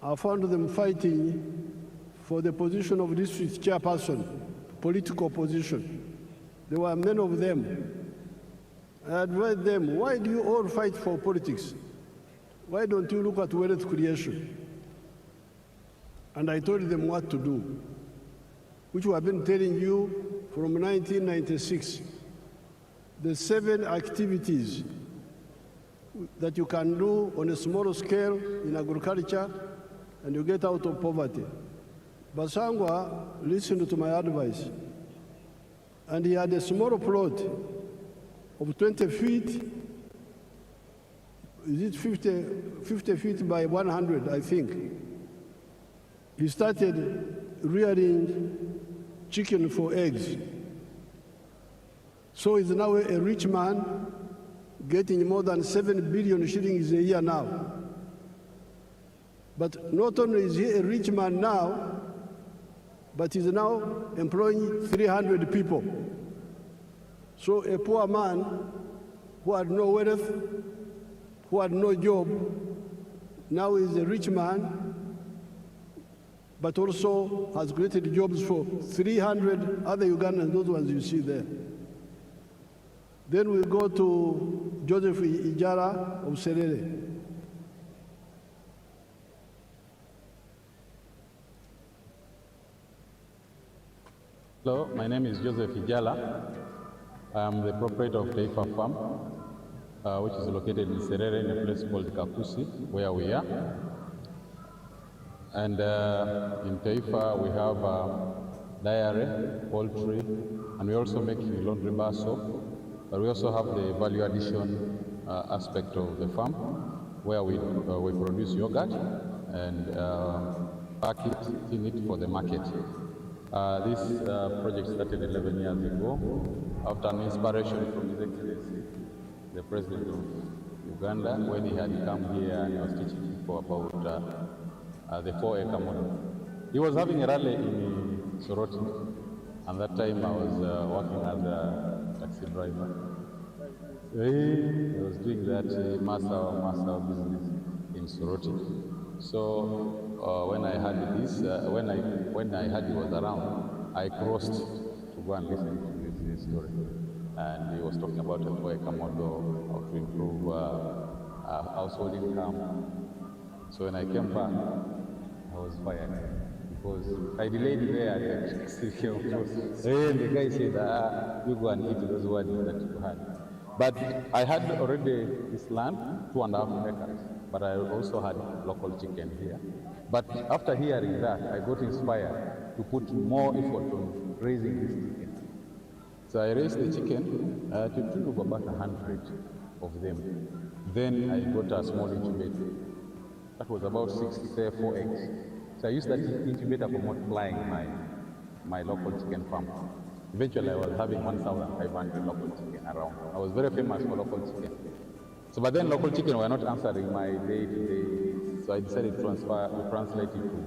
I found them fighting for the position of district chairperson, political position. There were many of them. I advised them, why do you all fight for politics? Why don't you look at wealth creation? And I told them what to do, which we have been telling you from 1996. The 7 activities that you can do on a small scale in agriculture, and you get out of poverty. Basangwa listened to my advice, and he had a small plot of 20 feet, is it 50 feet by 100, I think. He started rearing chicken for eggs. So he's now a rich man, getting more than 7 billion shillings a year now. But not only is he a rich man now, but he's now employing 300 people. So a poor man who had no wealth, who had no job, now is a rich man, but also has created jobs for 300 other Ugandans, those ones you see there. Then we go to Joseph Ijara of Serere. Hello, my name is Joseph Ijala. I am the proprietor of Taifa Farm, which is located in Serere in a place called Kakusi, where we are. And in Taifa we have dairy, poultry, and we also make laundry bar soap. But we also have the value addition aspect of the farm, where we produce yogurt and pack it, tin it for the market. This project started 11 years ago after an inspiration from His Excellency, the President of Uganda, when he had come here and he was teaching people about the 4-acre model. He was having a rally in Soroti, and that time I was working as a taxi driver. So he was doing that Masa business in Soroti. So when I heard this, when I heard he was around, I crossed to go and listen to his story. And he was talking about a 4-acre model, how to improve household income. So when I came back, I was fired because I delayed there at the taxi office. And the guy said, you go and eat those words that you had. But I had already this land, 2.5 acres, but I also had local chicken here. But after hearing that, I got inspired to put more effort on raising this chicken. So I raised the chicken to about 100 of them. Then I got a small incubator. That was about 64 eggs. So I used that incubator for multiplying my local chicken farm. Eventually I was having 1,500 local chicken around. I was very famous for local chicken. So but then local chicken were not answering my day-to-day, so I decided to translate it to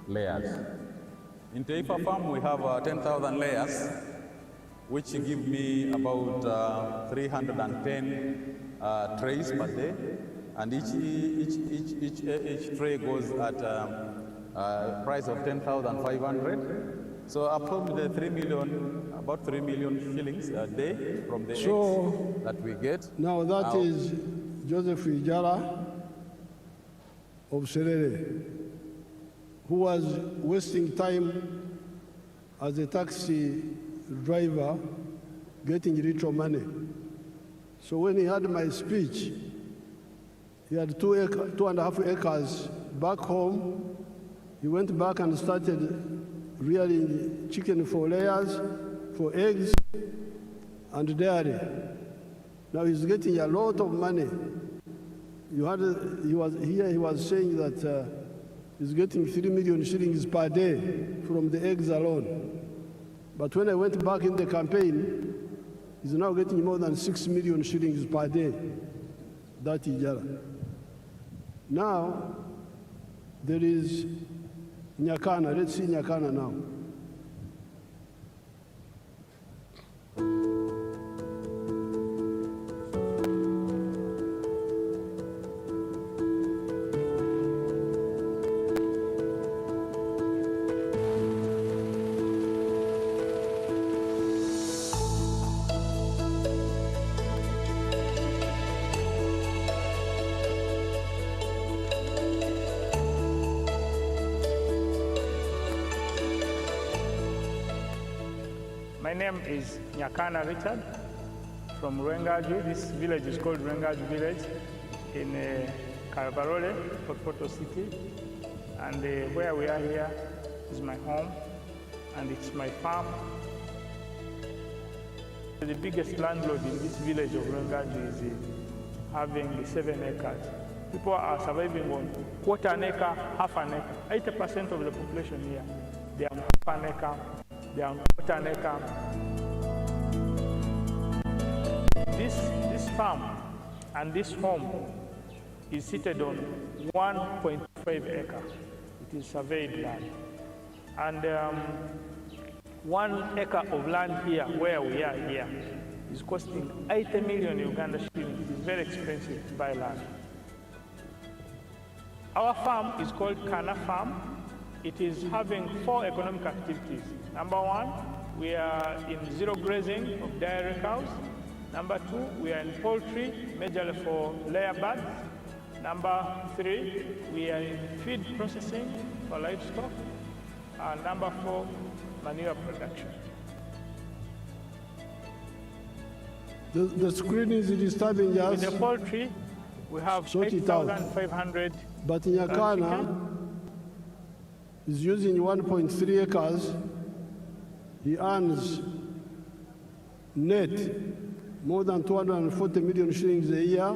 layers. In Taifa Farm we have 10,000 layers, which give me about 310 trays per day, and each tray goes at a price of 10,500. So approximately 3 million, about 3 million shillings a day from the eggs that we get. Now that is Joseph Ijara of Serere, who was wasting time as a taxi driver getting little money. So when he heard my speech, he had 2.5 acres back home. He went back and started rearing chicken for layers, for eggs, and dairy. Now he's getting a lot of money. He was saying that he's getting 3 million shillings per day from the eggs alone. But when I went back in the campaign, he's now getting more than 6 million shillings per day. That Ijara. Now, there is Nyakana. Let's see Nyakana now. My name is Nyakana Richard. from Rwengaju. This village is called Rwengaju village in Kalbarole, Poto City. And where we are here is my home, and it's my farm. The biggest landlord in this village of Rwengaju is having 7 acres. People are surviving on quarter an acre, half an acre. 80% of the population here, they are on half an acre, they are on quarter an acre. This farm and this home is seated on 1.5 acre. It is surveyed land. And 1 acre of land here, where we are here, is costing 80 million Uganda shillings. It is very expensive to buy land. Our farm is called Kana Farm. It is having 4 economic activities. Number 1, we are in zero grazing of dairy cows. Number 2, we are in poultry, majorly for layer birds. Number 3, we are in feed processing for livestock. And number 4, manure production. The screen is disturbing us. With the poultry, we have 8,500. But Nyakana is using 1.3 acres. He earns net more than 240 million shillings a year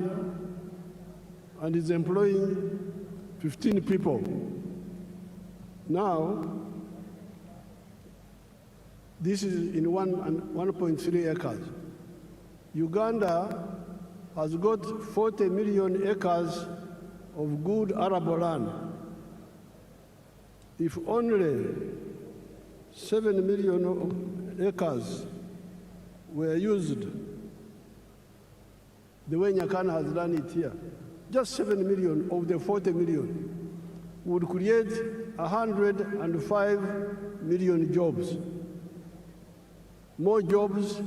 and is employing 15 people. Now, this is in 1.3 acres. Uganda has got 40 million acres of good arable land. If only 7 million acres were used the way Nyakana has done it here, just 7 million of the 40 million would create 105 million jobs, more jobs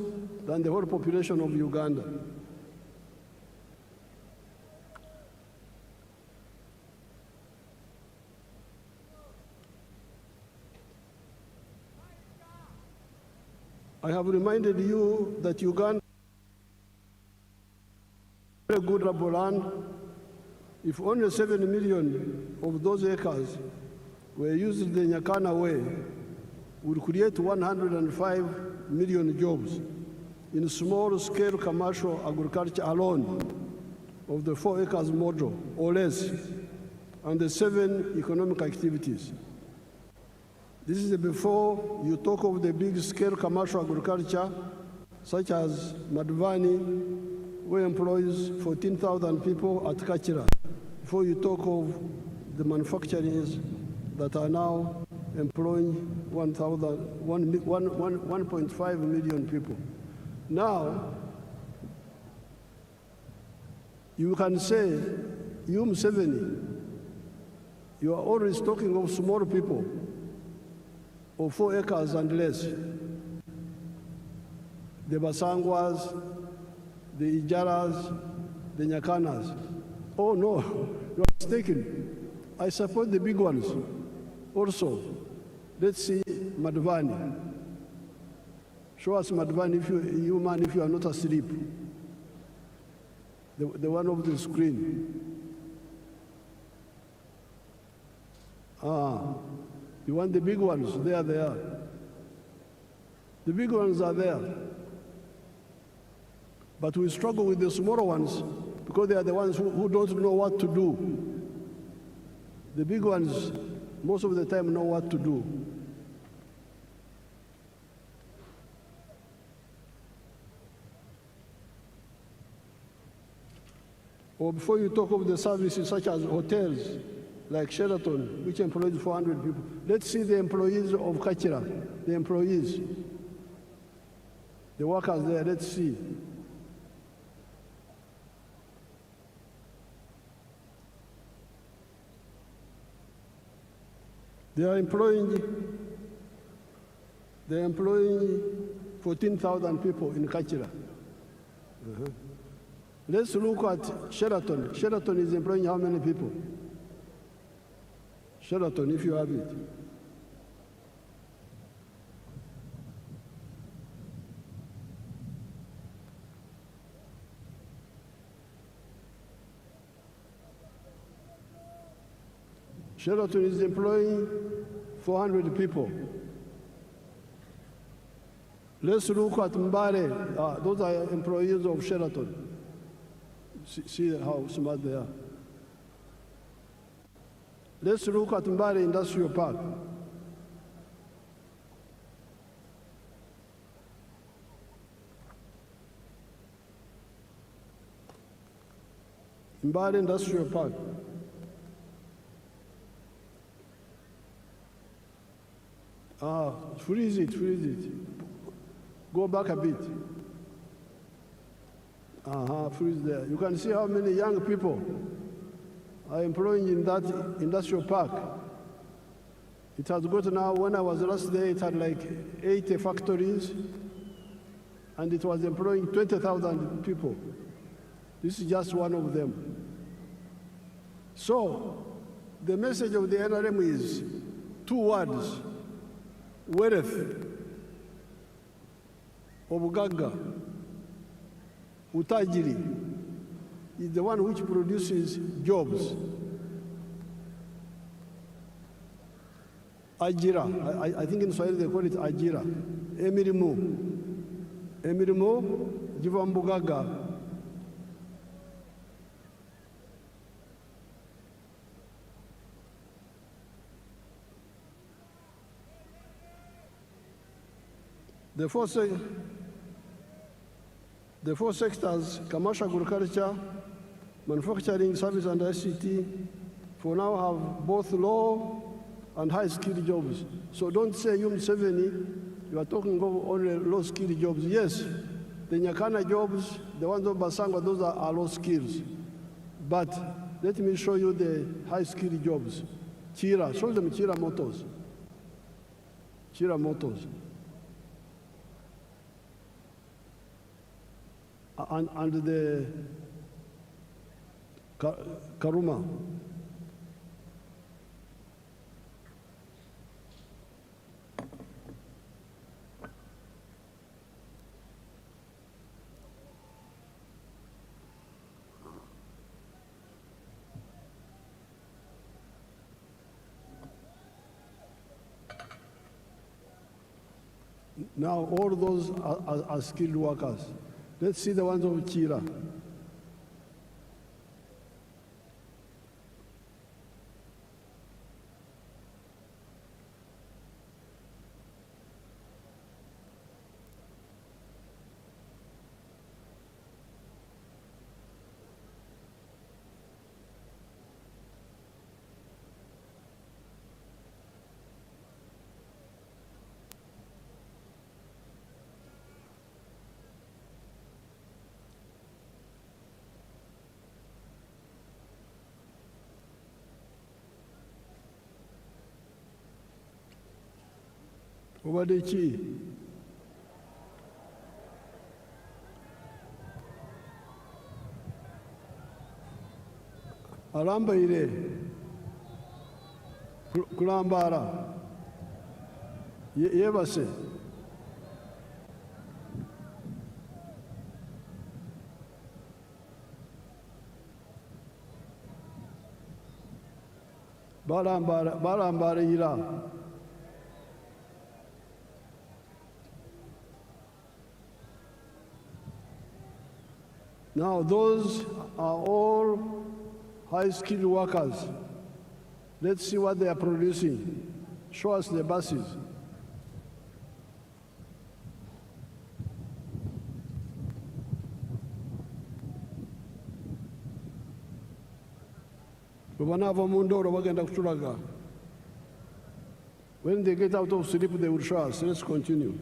than the whole population of Uganda. I have reminded you that Uganda has very good arable land. If only 7 million of those acres were used the Nyakana way, would create 105 million jobs in small-scale commercial agriculture alone of the 4 acres model or less, and the 7 economic activities. This is before you talk of the big-scale commercial agriculture, such as Madvani, where employs 14,000 people at Kachira, before you talk of the manufacturers that are now employing 1.5 million people. Now, you can say, you Museveni, you are always talking of small people, of 4 acres and less. The Basangwas, the Ijaras, the Nyakanas. Oh no, you are mistaken. I support the big ones also. Let's see Madvani. Show us Madvani, if you man, if you are not asleep. The one of the screen. You want the big ones? There they are. The big ones are there. But we struggle with the smaller ones because they are the ones who don't know what to do. The big ones, most of the time, know what to do. Or before you talk of the services such as hotels, like Sheraton, which employs 400 people. Let's see the employees of Kachira, the employees, the workers there, let's see. They are employing 14,000 people in Kachira. Let's look at Sheraton. Sheraton is employing how many people? Sheraton, if you have it. Sheraton is employing 400 people. Let's look at Mbare. Those are employees of Sheraton. See how smart they are. Let's look at Mbare Industrial Park. Mbare Industrial Park. Freeze it. Go back a bit. Freeze there. You can see how many young people are employing in that industrial park. It has got now, when I was last there, it had like 80 factories, and it was employing 20,000 people. This is just one of them. So, the message of the NRM is 2 words: wealth, obugagga, utajiri, is the one which produces jobs. Ajira, I think in Swahili they call it ajira. Emirimo jiva mbugaga. The four sectors, commercial agriculture, manufacturing, service, and ICT, for now have both low and high-skilled jobs. So don't say you are talking about only low-skilled jobs. Yes, the Nyakana jobs, the ones of Basangwa, those are low skills. But let me show you the high-skilled jobs. Chira, show them Chira Motors. Chira Motors. And the Karuma. Now all those are skilled workers. Let's see the ones of Chira. Obadeki. Alambaire. Kulambara. Yebase. Balambara ira. Now those are all high-skilled workers. Let's see what they are producing. Show us the buses. When they get out of sleep, they will show us. Let's continue.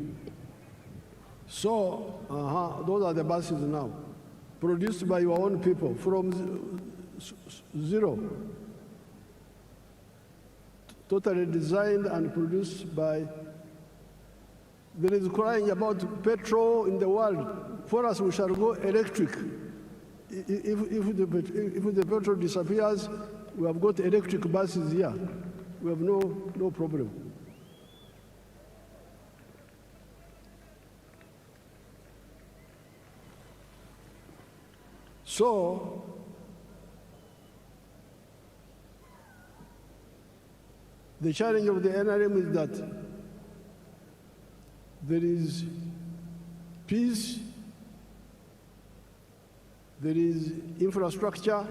So, those are the buses now. Produced by your own people from zero. Totally designed and produced by. There is crying about petrol in the world. For us, we shall go electric. If the petrol disappears, we have got electric buses here. We have no problem. So, The challenge of the NRM is that there is peace, there is infrastructure,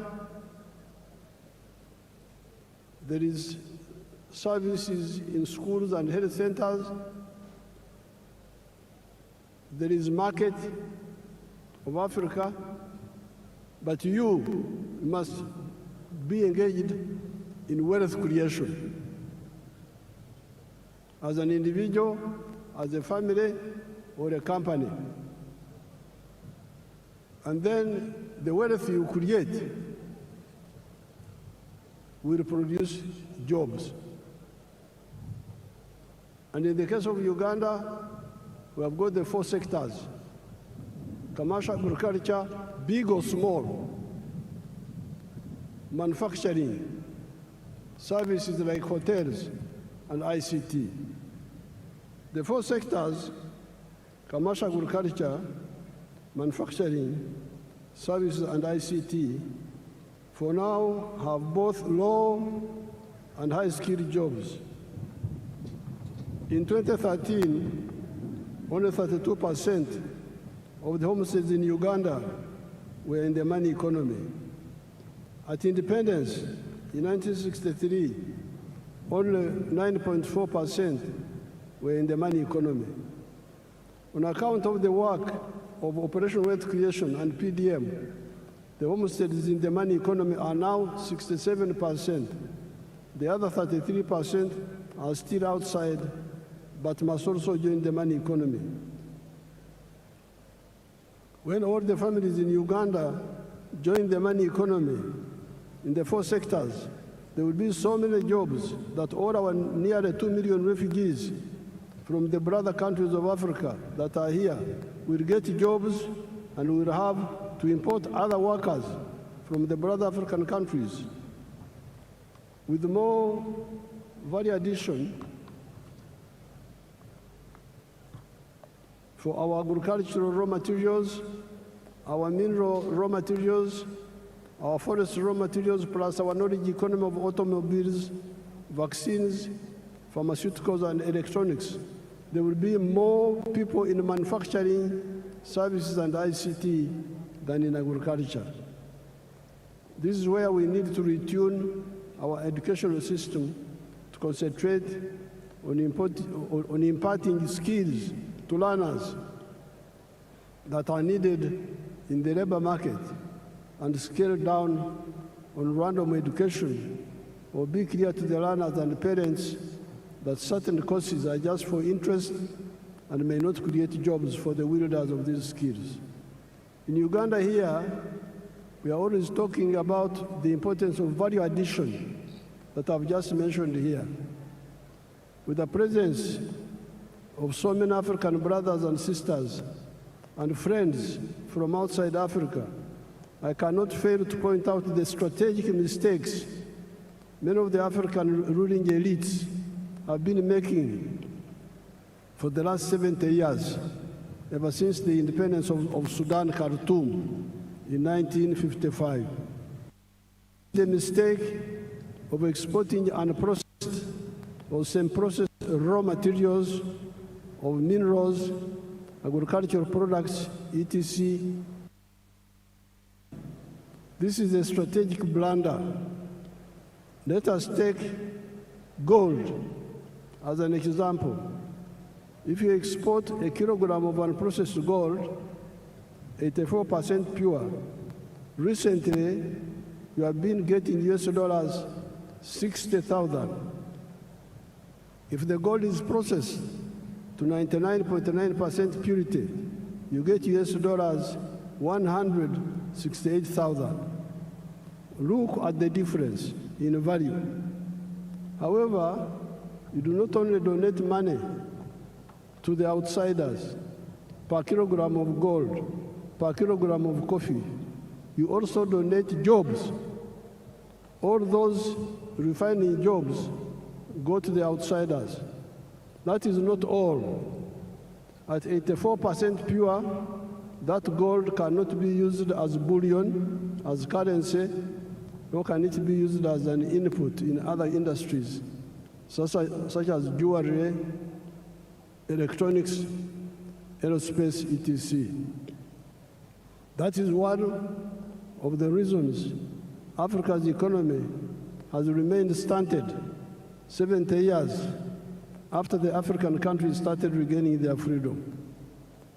there is services in schools and health centers, there is market of Africa, but you must be engaged in wealth creation. As an individual, as a family, or a company. And then the wealth you create will produce jobs. And in the case of Uganda, we have got the 4 sectors: commercial, agriculture, big or small, manufacturing, services like hotels, and ICT. The 4 sectors, commercial, agriculture, manufacturing, services, and ICT, for now have both low and high-skilled jobs. In 2013, only 32% of the homesteads in Uganda were in the money economy. At independence in 1963, only 9.4% were in the money economy. On account of the work of Operation Wealth Creation and PDM, the homesteads in the money economy are now 67%. The other 33% are still outside, but must also join the money economy. When all the families in Uganda join the money economy in the 4 sectors, there will be so many jobs that all our nearly 2 million refugees from the brother countries of Africa that are here will get jobs, and we will have to import other workers from the brother African countries. With more value addition for our agricultural raw materials, our mineral raw materials, our forest raw materials, plus our knowledge economy of automobiles, vaccines, pharmaceuticals, and electronics, there will be more people in manufacturing, services, and ICT than in agriculture. This is where we need to retune our educational system to concentrate on imparting skills to learners that are needed in the labor market, and scale down on random education, or be clear to the learners and parents that certain courses are just for interest and may not create jobs for the wielders of these skills. In Uganda here, we are always talking about the importance of value addition that I've just mentioned here. With the presence of so many African brothers and sisters and friends from outside Africa, I cannot fail to point out the strategic mistakes many of the African ruling elites have been making for the last 70 years, ever since the independence of Sudan, Khartoum, in 1955. The mistake of exporting unprocessed or semi-processed raw materials of minerals, agricultural products, etc. This is a strategic blunder. Let us take gold as an example. If you export a kilogram of unprocessed gold, 84% pure, recently you have been getting US dollars 60,000. If the gold is processed to 99.9% purity, you get US dollars 168,000. Look at the difference in value. However, you do not only donate money to the outsiders per kilogram of gold, per kilogram of coffee, you also donate jobs. All those refining jobs go to the outsiders. That is not all. At 84% pure, that gold cannot be used as bullion, as currency, nor can it be used as an input in other industries, such as jewelry, electronics, aerospace, etc. That is one of the reasons Africa's economy has remained stunted 70 years after the African countries started regaining their freedom.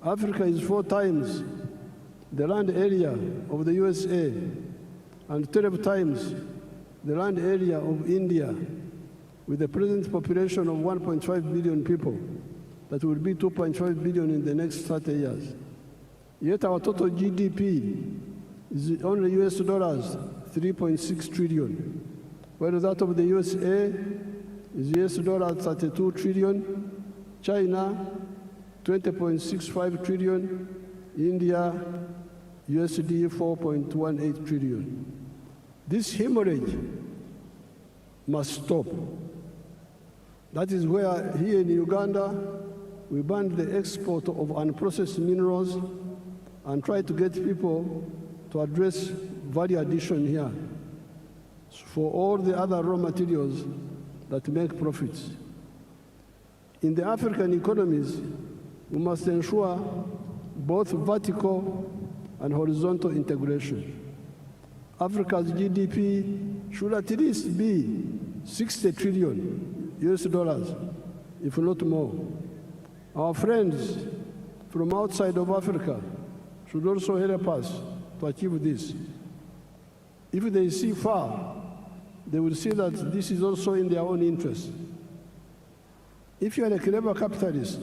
Africa is 4 times the land area of the USA and 12 times the land area of India, with a present population of 1.5 billion people that will be 2.5 billion in the next 30 years. Yet our total GDP is only US dollars 3.6 trillion, while that of the USA is US dollars 32 trillion, China 20.65 trillion, India USD 4.18 trillion. This hemorrhage must stop. That is where here in Uganda we banned the export of unprocessed minerals and try to get people to address value addition here for all the other raw materials that make profits. In the African economies, we must ensure both vertical and horizontal integration. Africa's GDP should at least be 60 trillion US dollars, if not more. Our friends from outside of Africa should also help us to achieve this. If they see far, they will see that this is also in their own interest. If you are a clever capitalist,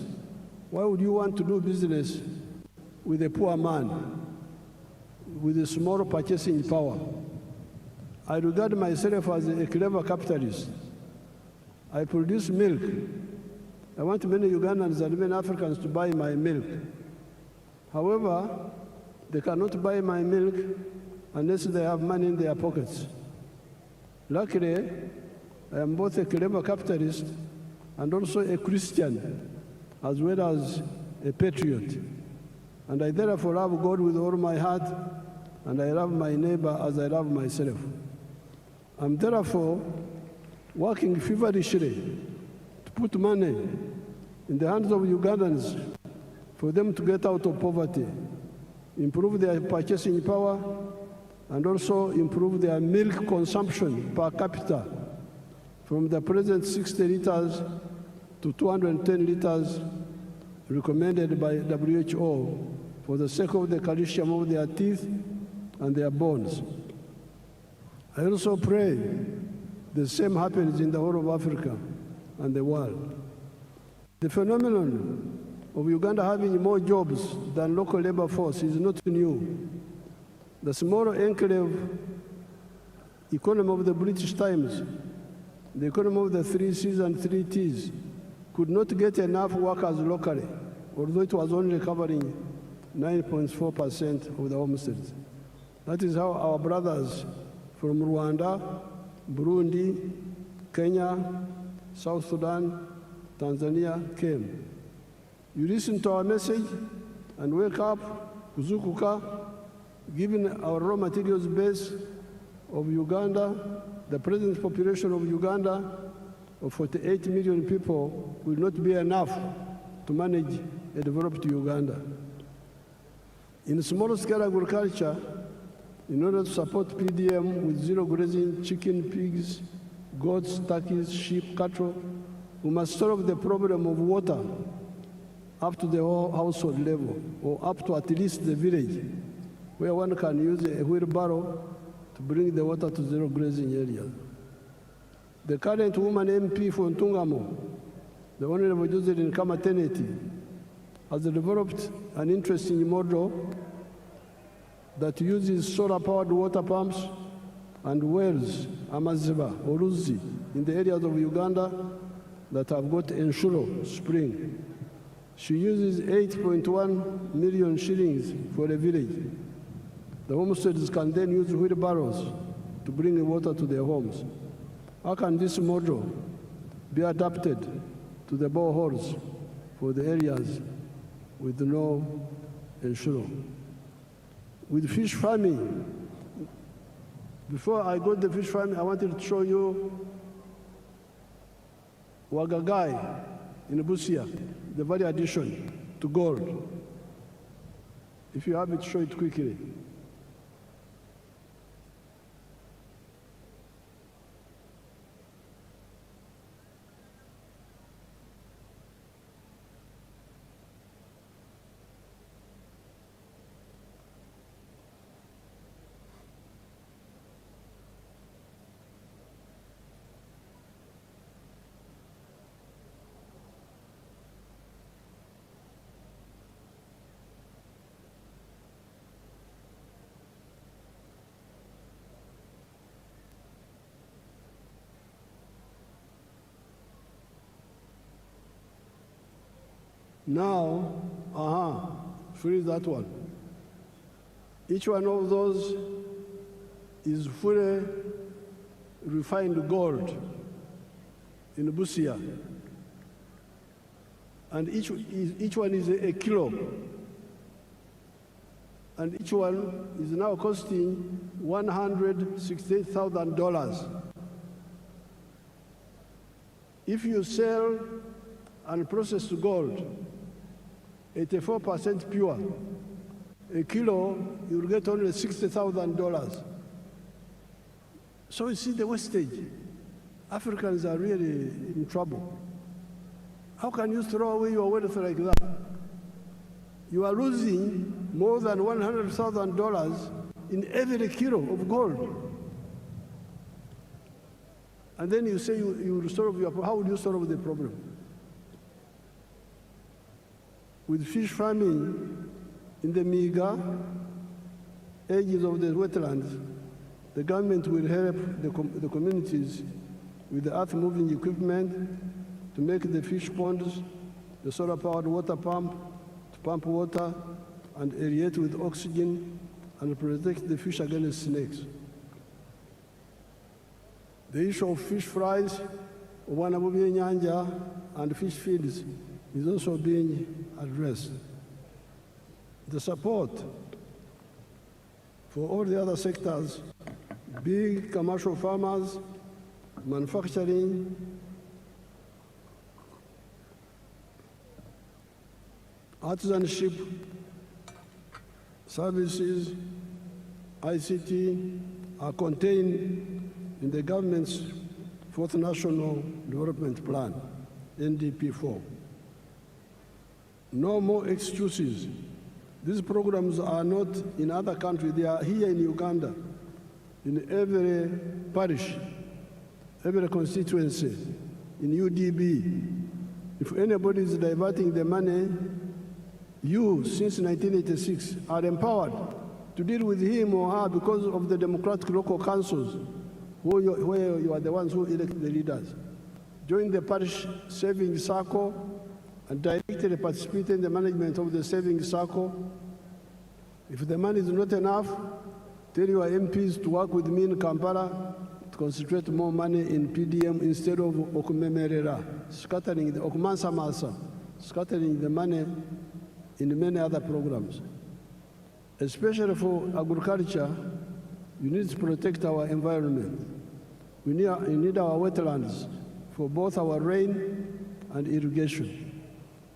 why would you want to do business with a poor man with a small purchasing power? I regard myself as a clever capitalist. I produce milk. I want many Ugandans and many Africans to buy my milk. However, they cannot buy my milk unless they have money in their pockets. Luckily, I am both a clever capitalist and also a Christian, as well as a patriot. And I therefore love God with all my heart, and I love my neighbor as I love myself. I'm therefore working feverishly to put money in the hands of Ugandans for them to get out of poverty, improve their purchasing power, and also improve their milk consumption per capita from the present 60 liters to 210 liters recommended by WHO for the sake of the calcium of their teeth and their bones. I also pray the same happens in the whole of Africa and the world. The phenomenon of Uganda having more jobs than local labor force is not new. The small enclave economy of the British times, the economy of the 3 C's and 3 T's, could not get enough workers locally, although it was only covering 9.4% of the homesteads. That is how our brothers from Rwanda, Burundi, Kenya, South Sudan, Tanzania came. You listen to our message and wake up, kuzukuka, given our raw materials base of Uganda, the present population of Uganda of 48 million people will not be enough to manage a developed Uganda. In small-scale agriculture, in order to support PDM with zero grazing chicken, pigs, goats, turkeys, sheep, cattle, we must solve the problem of water up to the whole household level, or up to at least the village, where one can use a wheelbarrow to bring the water to zero grazing areas. The current woman MP for Ntungamo, the Honorable Josephine Kamateneti, has developed an interesting model that uses solar-powered water pumps and wells, amaziba, or ruzi, in the areas of Uganda that have got Enshuro spring. She uses 8.1 million shillings for a village. The homesteads can then use wheelbarrows to bring water to their homes. How can this model be adapted to the boreholes for the areas with no Enshuro? With fish farming, before I go to the fish farming, I wanted to show you Wagagai in Busia, the value addition to gold. If you have it, show it quickly. Now, freeze that one. Each one of those is fully refined gold in Busia. And each one is a kilo. And each one is now costing $168,000. If you sell and process gold, 84% pure, a kilo, you'll get only $60,000. So you see the wastage. Africans are really in trouble. How can you throw away your wealth like that? You are losing more than $100,000 in every kilo of gold. And then you say you will solve your problem. How will you solve the problem? With fish farming in the meager edges of the wetlands, the government will help the communities with the earth-moving equipment to make the fish ponds, the solar-powered water pump, to pump water and aerate with oxygen and protect the fish against snakes. The issue of fish fries, and fish feeds is also being addressed. The support for all the other sectors, big commercial farmers, manufacturing, artisanship, services, ICT are contained in the government's Fourth National Development Plan, NDP4. No more excuses. These programs are not in other countries. They are here in Uganda, in every parish, every constituency, in UDB. If anybody is diverting the money, you, since 1986, are empowered to deal with him or her because of the democratic local councils, where you are the ones who elect the leaders. Join the parish savings circle and directly participate in the management of the savings circle. If the money is not enough, tell your MPs to work with me in Kampala to concentrate more money in PDM instead of okumemerera, scattering the okumansamasa, scattering the money in many other programs. Especially for agriculture, you need to protect our environment. We need our wetlands for both our rain and irrigation.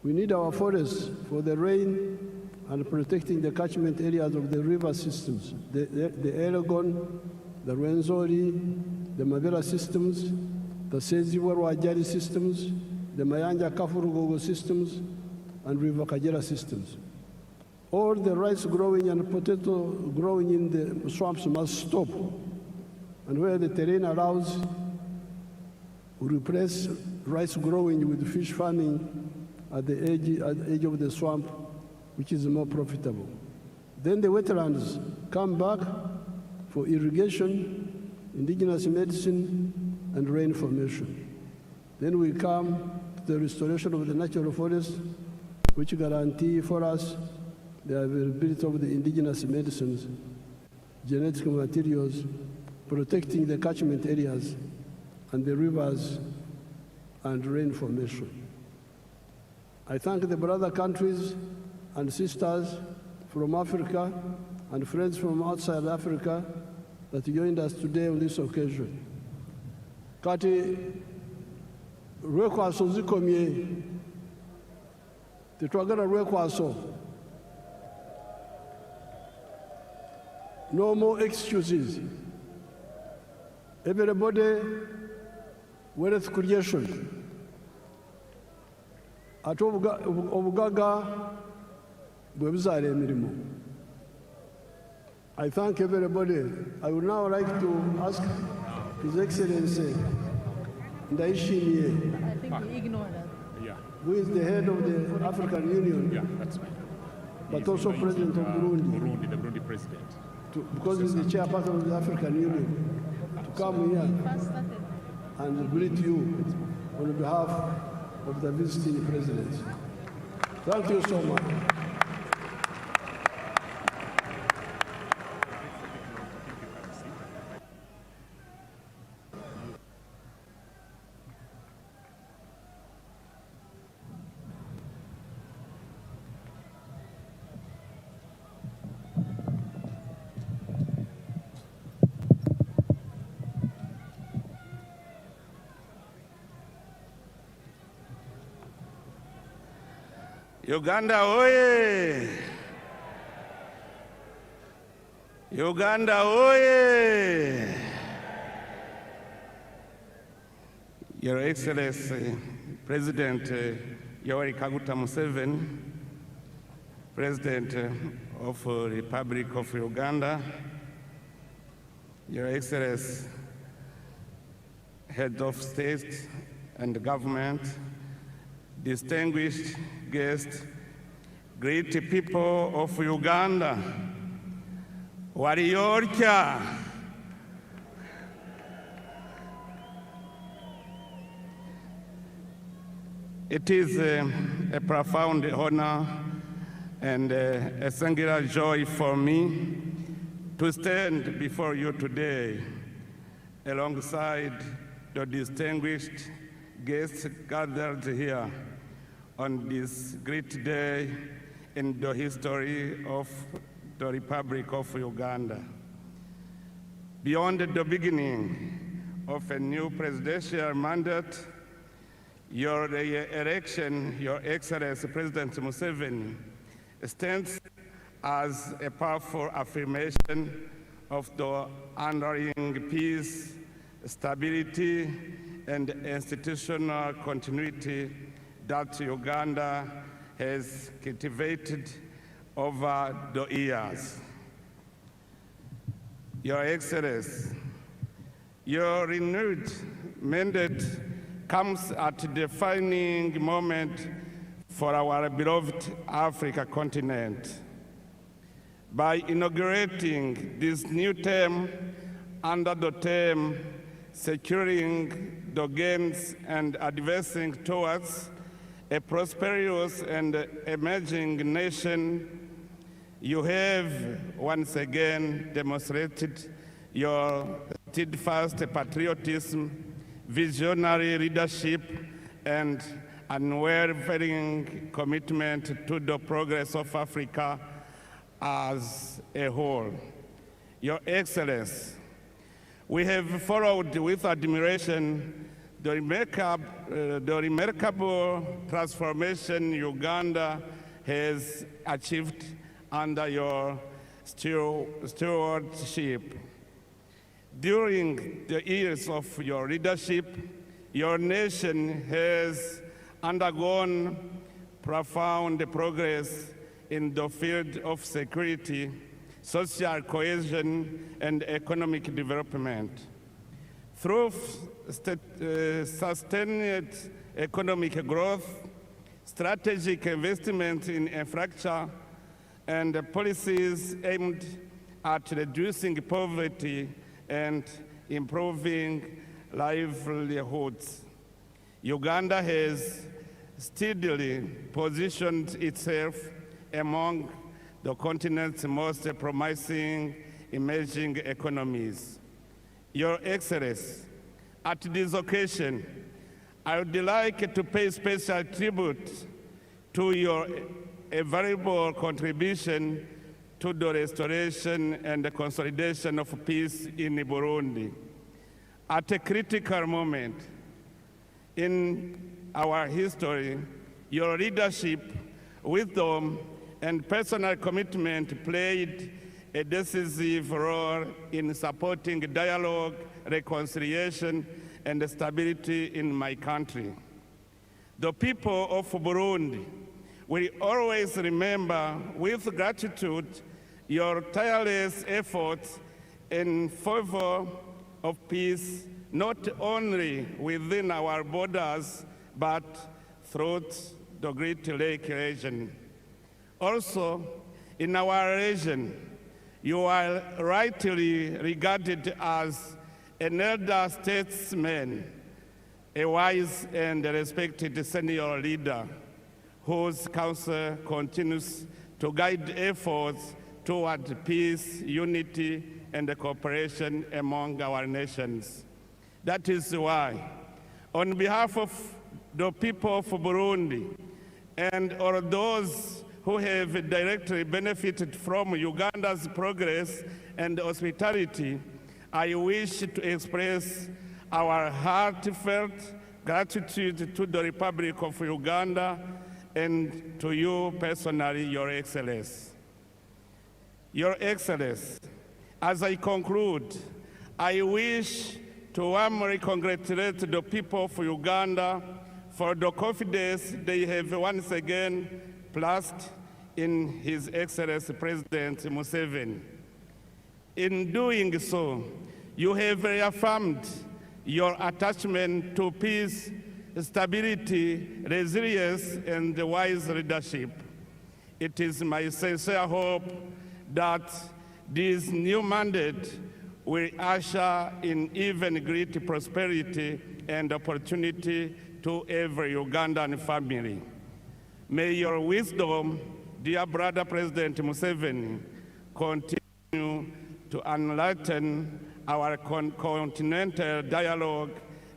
We need our forests for the rain and protecting the catchment areas of the river systems, the Elgon, the Rwenzori, the Mabera systems, the Seziwa-Rwajari systems, the Mayanja-Kafurugogo systems, and River Kagera systems. All the rice growing and potato growing in the swamps must stop. And where the terrain allows, we replace rice growing with fish farming at the edge of the swamp, which is more profitable. Then the wetlands come back for irrigation, indigenous medicine, and rain formation. Then we come to the restoration of the natural forest, which guarantee for us the availability of the indigenous medicines, genetic materials, protecting the catchment areas and the rivers and rain formation. I thank the brother countries and sisters from Africa and friends from outside Africa that joined us today on this occasion. Kati rwekwaso zikomye tetwagala rwekwaso. No more excuses. Everybody with creation. Ate obugaga bwe buzaala emirimu. I thank everybody. I would now like to ask His Excellency Ndaishimie, I think he ignored that. Yeah, who is the head of the African Union, yeah, that's right. but also President of Burundi, Burundi, the Burundi president. because he's the chairperson of the African Union, to come here and greet you on behalf of the visiting president. Thank you so much. Uganda oye! Uganda oye! Your Excellency, President Yoweri Kaguta Museveni, President of the Republic of Uganda, Your Excellency, Head of State and Government, distinguished guests, great people of Uganda, Wariyorcha, it is a profound honor and a singular joy for me to stand before you today alongside the distinguished guests gathered here on this great day in the history of the Republic of Uganda. Beyond the beginning of a new presidential mandate, your election, Your Excellency President Museveni, stands as a powerful affirmation of the enduring peace, stability, and institutional continuity that Uganda has cultivated over the years. Your Excellency, your renewed mandate comes at a defining moment for our beloved Africa continent. By inaugurating this new term under the theme Securing the Gains and Advancing Towards a Prosperous and Emerging Nation, you have once again demonstrated your steadfast patriotism, visionary leadership, and unwavering commitment to the progress of Africa as a whole. Your Excellency, we have followed with admiration the remarkable transformation Uganda has achieved under your stewardship. During the years of your leadership, your nation has undergone profound progress in the field of security, social cohesion, and economic development. Through sustained economic growth, strategic investment in infrastructure, and policies aimed at reducing poverty and improving livelihoods, Uganda has steadily positioned itself among the continent's most promising emerging economies. Your Excellency, at this occasion, I would like to pay special tribute to your invaluable contribution to the restoration and the consolidation of peace in Burundi. At a critical moment, in our history, your leadership, wisdom, and personal commitment played a decisive role in supporting dialogue, reconciliation, and stability in my country. The people of Burundi will always remember with gratitude your tireless efforts in favor of peace, not only within our borders, but throughout the Great Lake region. Also, in our region, you are rightly regarded as an elder statesman, a wise and respected senior leader whose counsel continues to guide efforts toward peace, unity, and cooperation among our nations. That is why, on behalf of the people of Burundi and all those who have directly benefited from Uganda's progress and hospitality, I wish to express our heartfelt gratitude to the Republic of Uganda and to you personally, Your Excellency. Your Excellency, as I conclude, I wish to warmly congratulate the people of Uganda for the confidence they have once again placed in His Excellency President Museveni. In doing so, you have reaffirmed your attachment to peace, stability, resilience, and wise leadership. It is my sincere hope that this new mandate will usher in even greater prosperity and opportunity to every Ugandan family. May your wisdom, dear brother President Museveni, continue to enlighten our continental dialogue,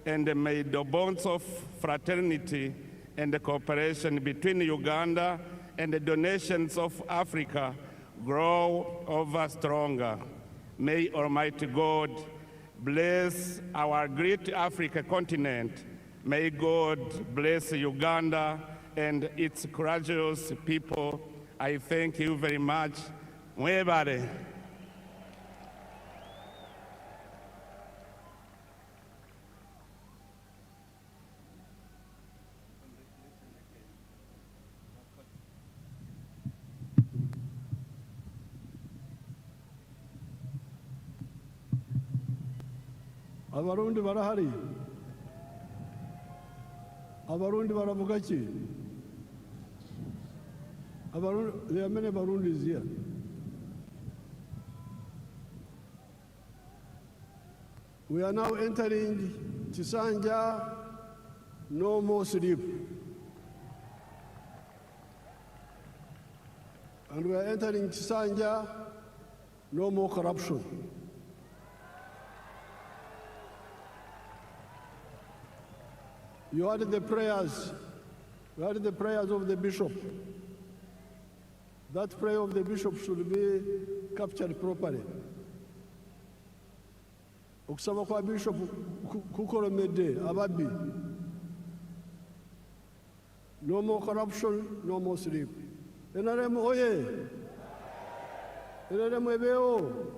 and may the bonds of fraternity and cooperation between Uganda and the nations of Africa grow ever stronger. May Almighty God bless our great African continent. May God bless Uganda and its courageous people. I thank you very much. Mwebale. Abarundi barahari. Abarundi baravuga ki? There are many Burundis here. We are now entering Chisanja, no more sleep. And we are entering Chisanja, no more corruption. You heard the prayers. You heard the prayers of the bishop. That prayer of the bishop should be captured properly. Okusaba kwa bishop kukolomedde ababbi. No more corruption, no more sleep. NRM oye. NRM ebeo.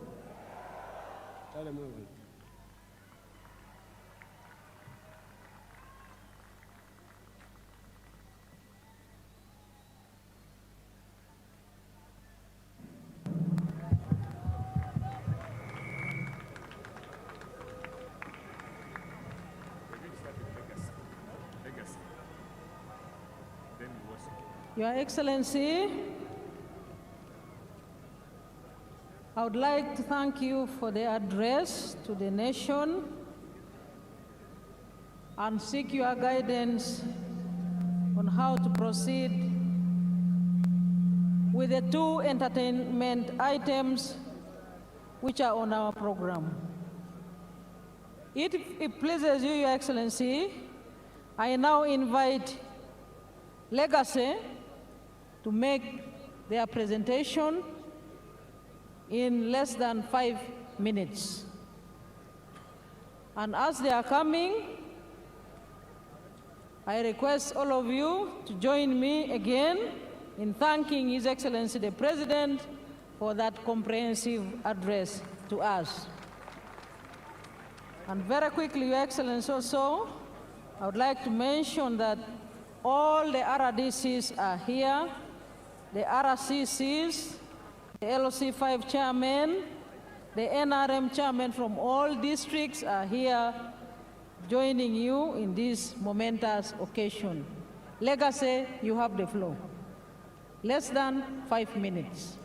Your Excellency, I would like to thank you for the address to the nation and seek your guidance on how to proceed with the two entertainment items which are on our program. If it pleases you, Your Excellency, I now invite Legacy to make their presentation in less than 5 minutes. And as they are coming, I request all of you to join me again in thanking His Excellency the President for that comprehensive address to us. And very quickly, Your Excellency, also, I would like to mention that all the RDCs are here, the RCCs, the LOC5 chairmen, the NRM chairmen from all districts are here joining you in this momentous occasion. Legacy, you have the floor. Less than 5 minutes.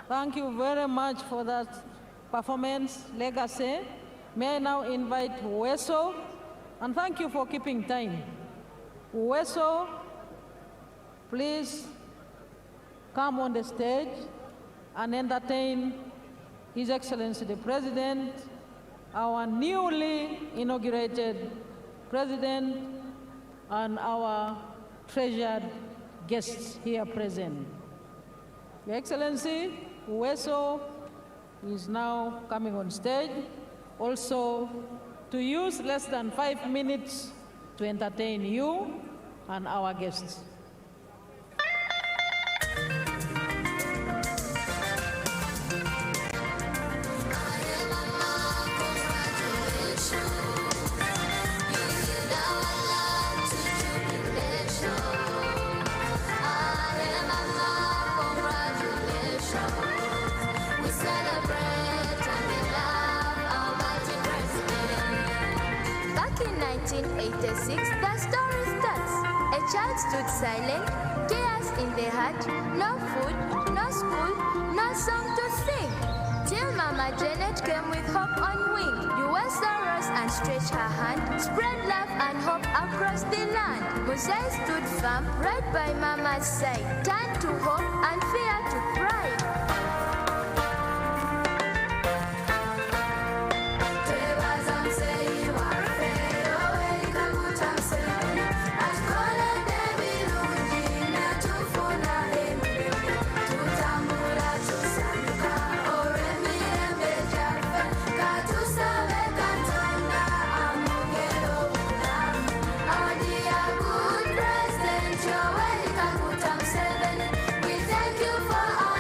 Thank you very much for that performance, Legacy. May I now invite Weso, and thank you for keeping time. Weso, please come on the stage and entertain His Excellency the President, our newly inaugurated President, and our treasured guests here present. Your Excellency, Weso is now coming on stage, also to use less than 5 minutes to entertain you and our guests. The story starts. A child stood silent, chaos in the heart, no food, no school, no song to sing. Till Mama Janet came with hope on wing. USA rose and stretched her hand, spread love and hope across the land. Moses stood firm right by Mama's side, turned to hope and fear to pride. We thank you for our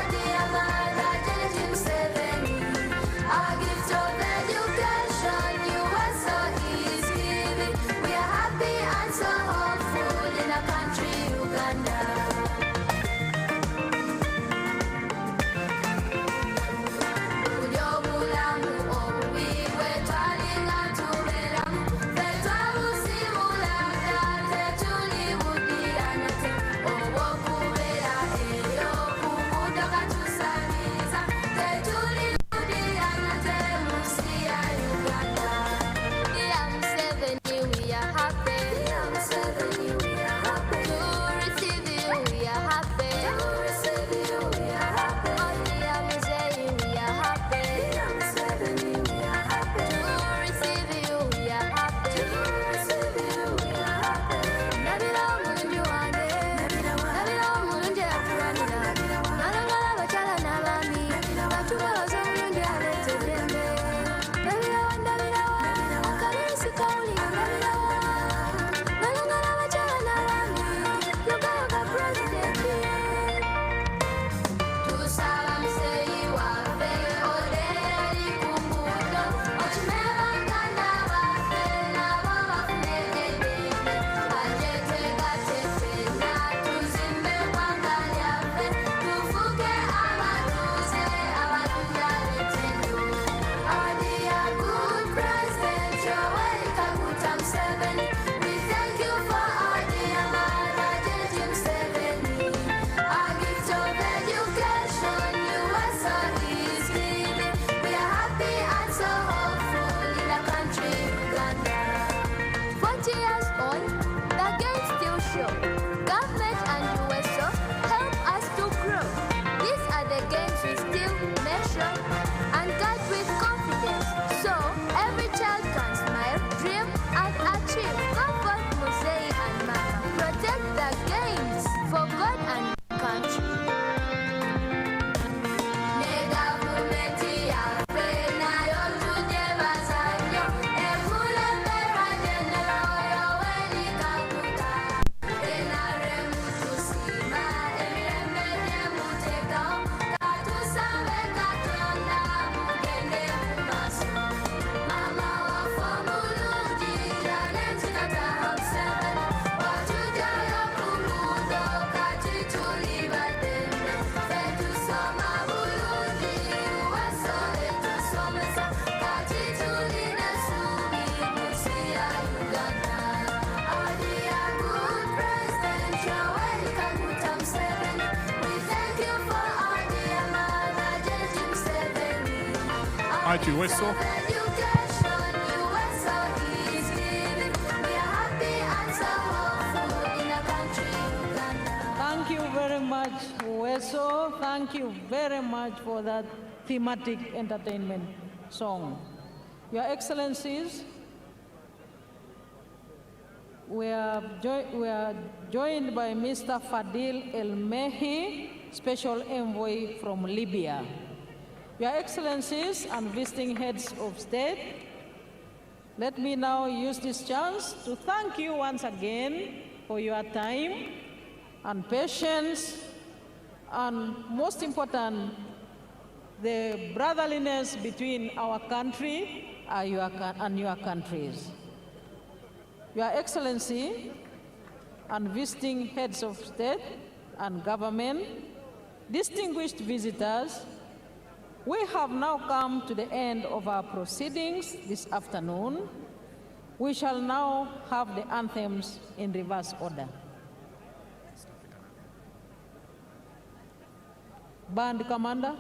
Haji Weso. Thank you very much, Weso. Thank you very much for that thematic entertainment song. Your Excellencies, we are joined by Mr. Fadil El-Mehi, Special Envoy from Libya. Your Excellencies and visiting heads of state, let me now use this chance to thank you once again for your time and patience, and most important, the brotherliness between our country and your countries. Your Excellency and visiting heads of state and government, distinguished visitors, we have now come to the end of our proceedings this afternoon. We shall now have the anthems in reverse order. Band Commander.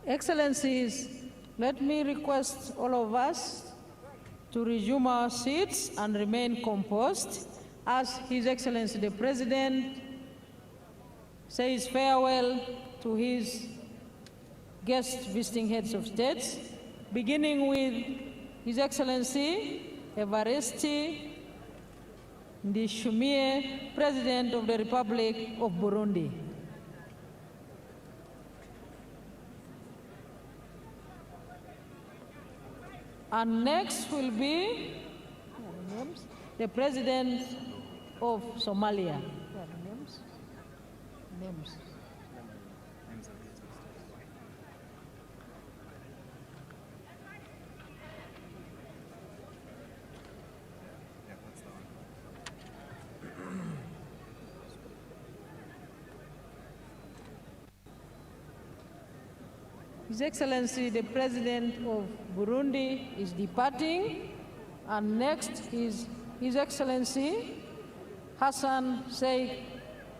Excellencies, let me request all of us to resume our seats and remain composed as His Excellency the President says farewell to his guest visiting heads of states, beginning with His Excellency Evariste Ndishimie, President of the Republic of Burundi. And next will be the President of Somalia. Names. His Excellency, the President of Burundi is departing, and next is His Excellency Hassan Sheikh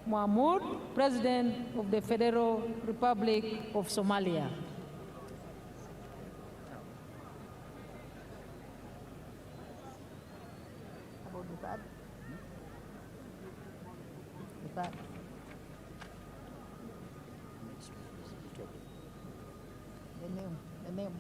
Mohamud, President of the Federal Republic of Somalia. About the third? The third. The name.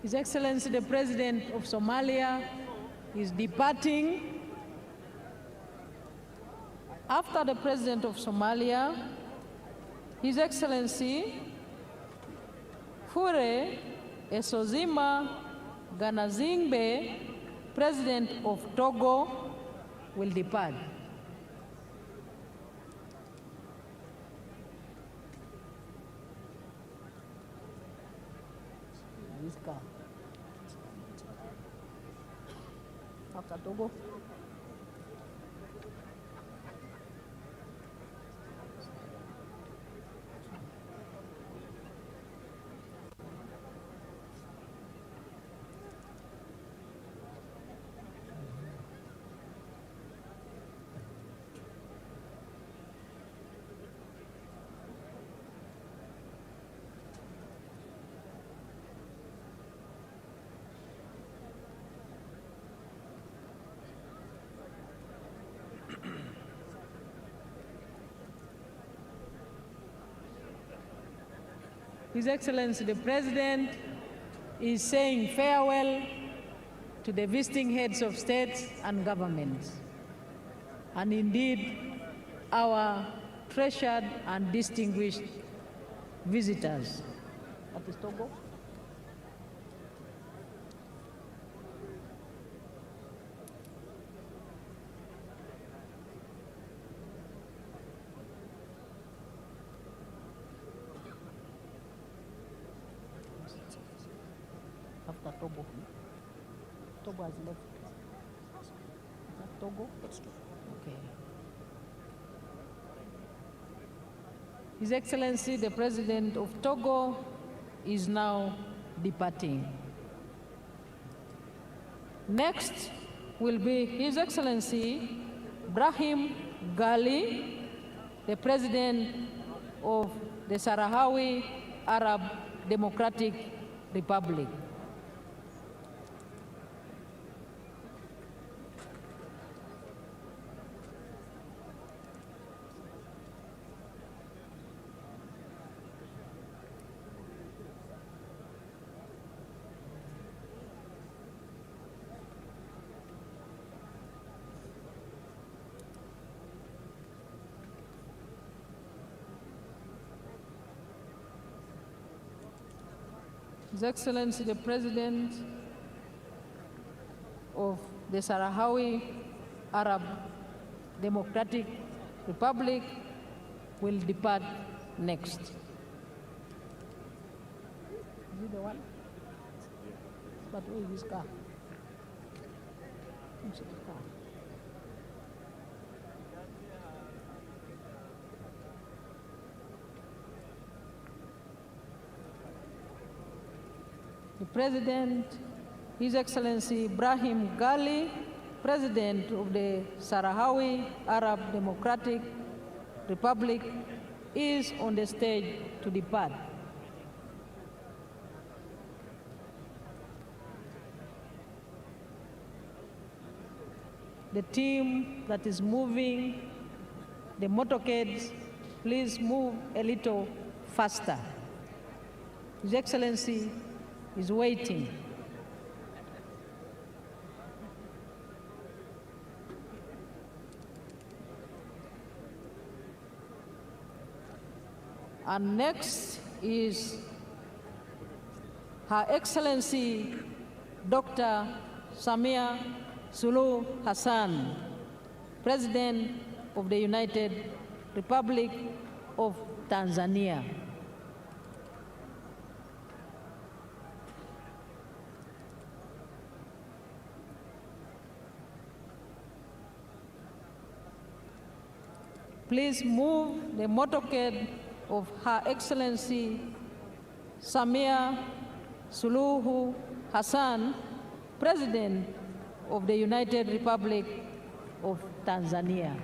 His Excellency, the President of Somalia is departing. After the President of Somalia, His Excellency Fure Esozima Ganazingbe, President of Togo, will depart. After Togo. His Excellency, the President is saying farewell to the visiting heads of states and governments, and indeed our treasured and distinguished visitors. What is Togo? After Togo. Togo has left. Is that Togo? That's Togo. Okay. His Excellency, the President of Togo, is now departing. Next will be His Excellency Brahim Gali, the President of the Sahrawi Arab Democratic Republic. His Excellency, the President of the Sahrawi Arab Democratic Republic, will depart next. Is it the one? But where is his car? Where's his car? The President, His Excellency Brahim Gali, President of the Sahrawi Arab Democratic Republic, is on the stage to depart. the team that is moving the motorcades, please move a little faster. His Excellency is waiting. And next is Her Excellency Dr. Samia Suluhu Hassan, President of the United Republic of Tanzania. Please move the motorcade of Her Excellency Samia Suluhu Hassan, President of the United Republic of Tanzania.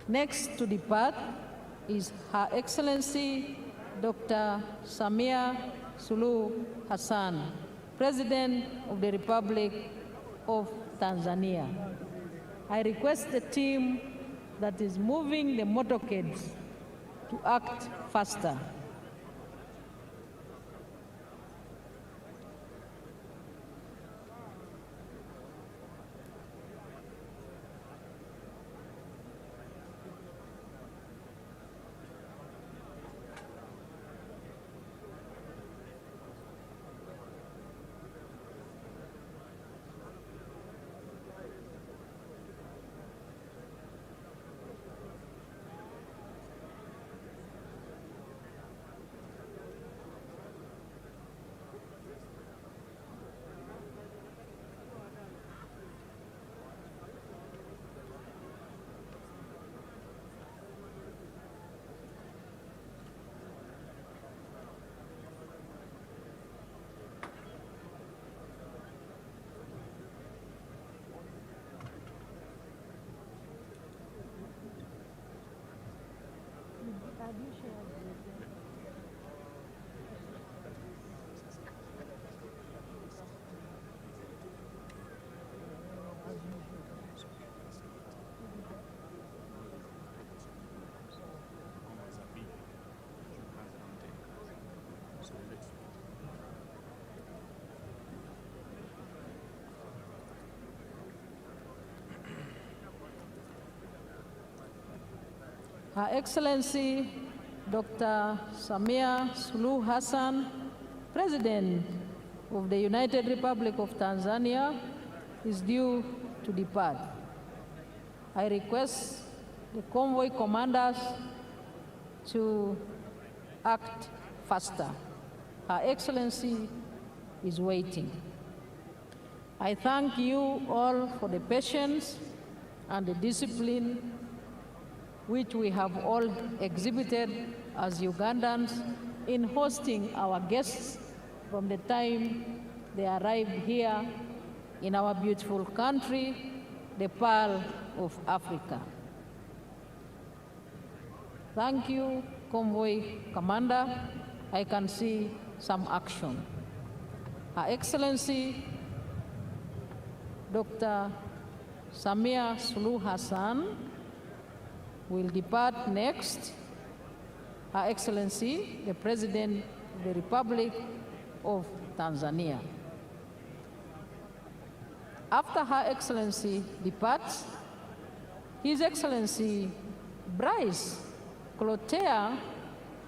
Next to depart is Her Excellency Dr. Samia Suluhu Hassan, President of the Republic of Tanzania. I request the team that is moving the motorcades to act faster. Her Excellency Dr. Samia Suluhu Hassan, President of the United Republic of Tanzania, is due to depart. I request the convoy commanders to act faster. Her Excellency is waiting. I thank you all for the patience and the discipline which we have all exhibited as Ugandans in hosting our guests from the time they arrived here in our beautiful country, the Pearl of Africa. Thank you, Convoy Commander. I can see some action. Her Excellency Dr. Samia Suluhu Hassan will depart next. Her Excellency, the President of the Republic of Tanzania. After Her Excellency departs, His Excellency Bryce Clotaire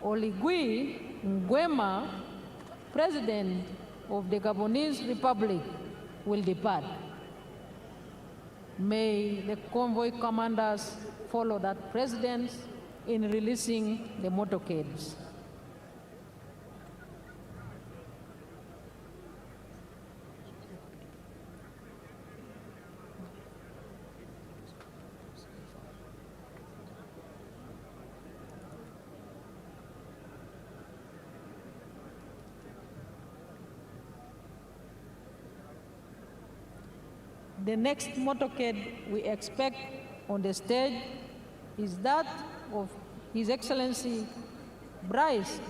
Oligui Nguema, President of the Gabonese Republic, will depart. May the convoy commanders follow that president in releasing the motorcades. The next motorcade we expect on the stage is that of His Excellency Brice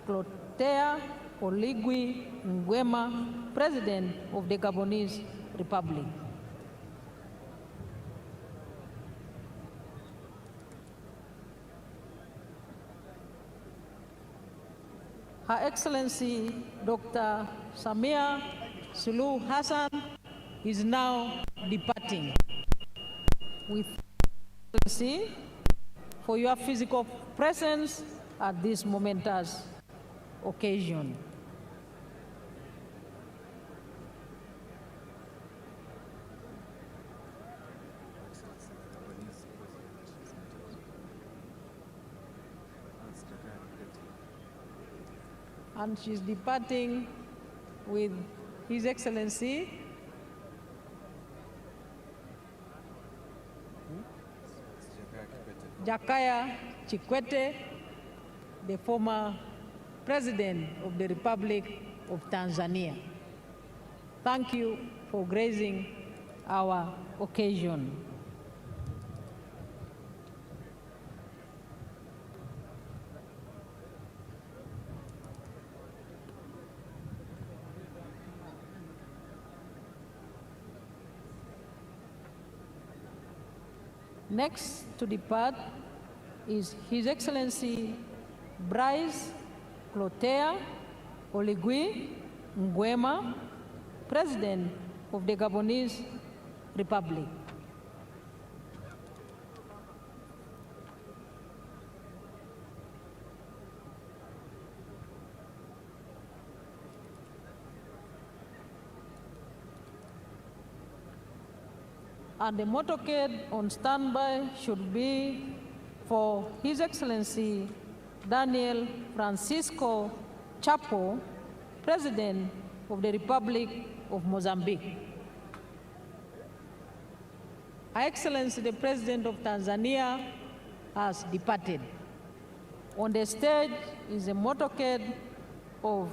Clotaire Oligui Nguema, President of the Gabonese Republic. Her Excellency Dr. Samia Suluhu Hassan is now departing. We thank you for your physical presence at this momentous occasion. And she's departing with His Excellency Jakaya Kikwete, the former President of the Republic of Tanzania. Thank you for gracing our occasion. Next to depart is His Excellency Brice Clotaire Oligui Nguema, President of the Gabonese Republic. And the motorcade on standby should be for His Excellency Daniel Francisco Chapo, President of the Republic of Mozambique. Her Excellency the President of Tanzania has departed. On the stage is a motorcade of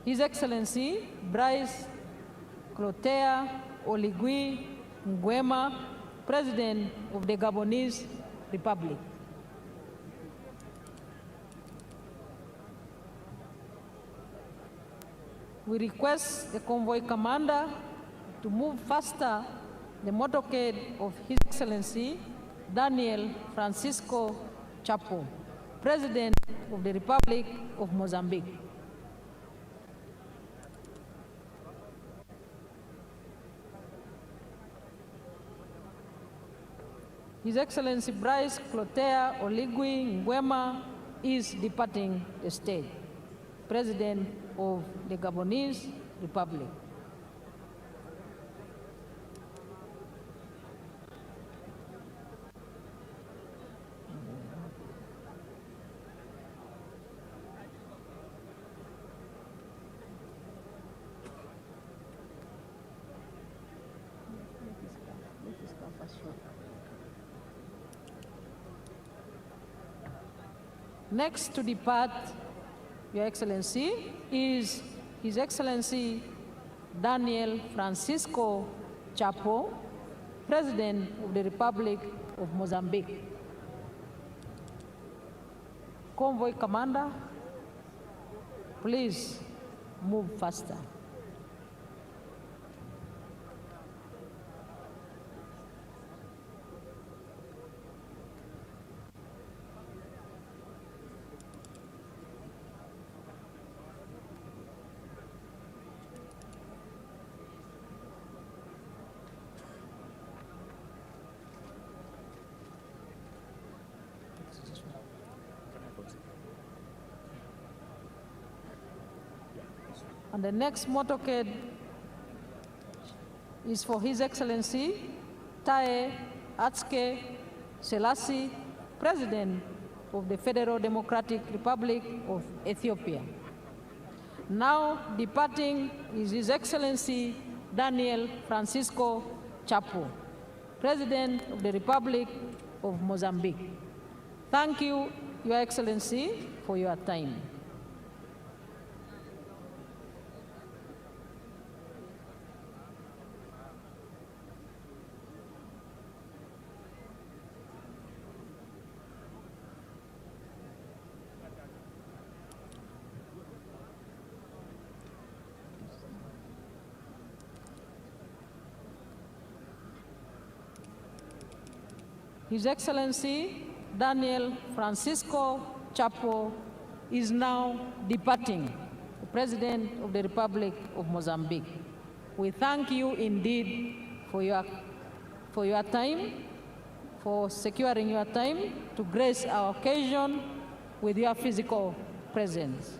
His Excellency Brice Clotaire Oligui Nguema, President of the Gabonese Republic. We request the convoy commander to move faster the motorcade of His Excellency Daniel Francisco Chapo, President of the Republic of Mozambique. His Excellency Brice Clotaire Oligui Nguema is departing the stage, President of the Gabonese Republic. Next to depart, Your Excellency, is His Excellency Daniel Francisco Chapo, President of the Republic of Mozambique. Convoy Commander, please move faster. And the next motorcade is for His Excellency Taye Atske Selassie, President of the Federal Democratic Republic of Ethiopia. Now departing is His Excellency Daniel Francisco Chapo, President of the Republic of Mozambique. Thank you, Your Excellency, for your time. His Excellency Daniel Francisco Chapo is now departing, the President of the Republic of Mozambique. We thank you indeed for your time, for securing your time to grace our occasion with your physical presence.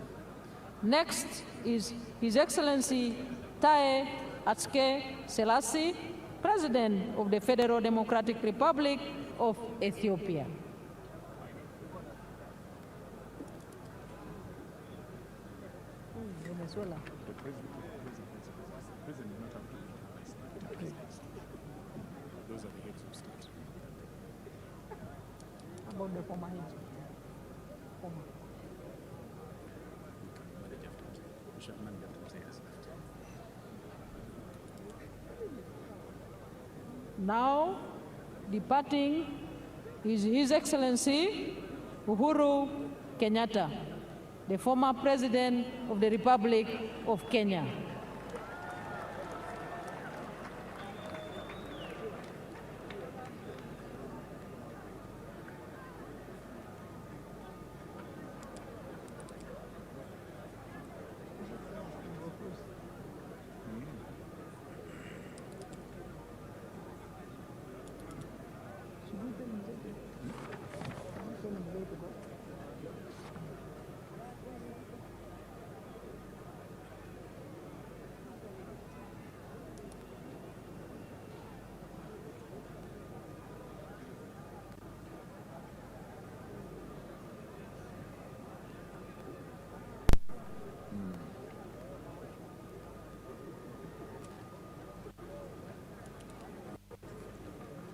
Next is His Excellency Taye Atske Selassie, President of the Federal Democratic Republic of Ethiopia. Venezuela. Those are the heads of state. About the former heads. Now, departing is His Excellency Uhuru Kenyatta, the former President of the Republic of Kenya.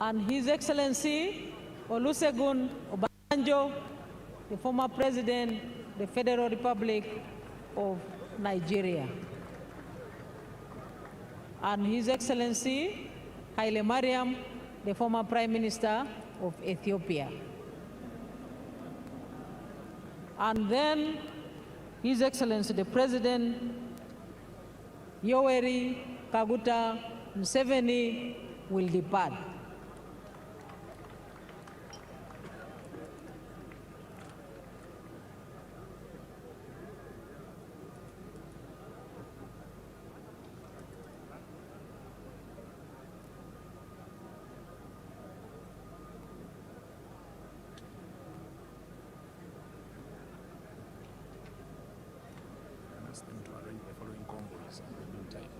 And His Excellency Olusegun Obasanjo, the former President of the Federal Republic of Nigeria. And His Excellency Haile Mariam, the former Prime Minister of Ethiopia. And then His Excellency the President Yoweri Kaguta Museveni will depart. Them to arrange the following convoys in the meantime.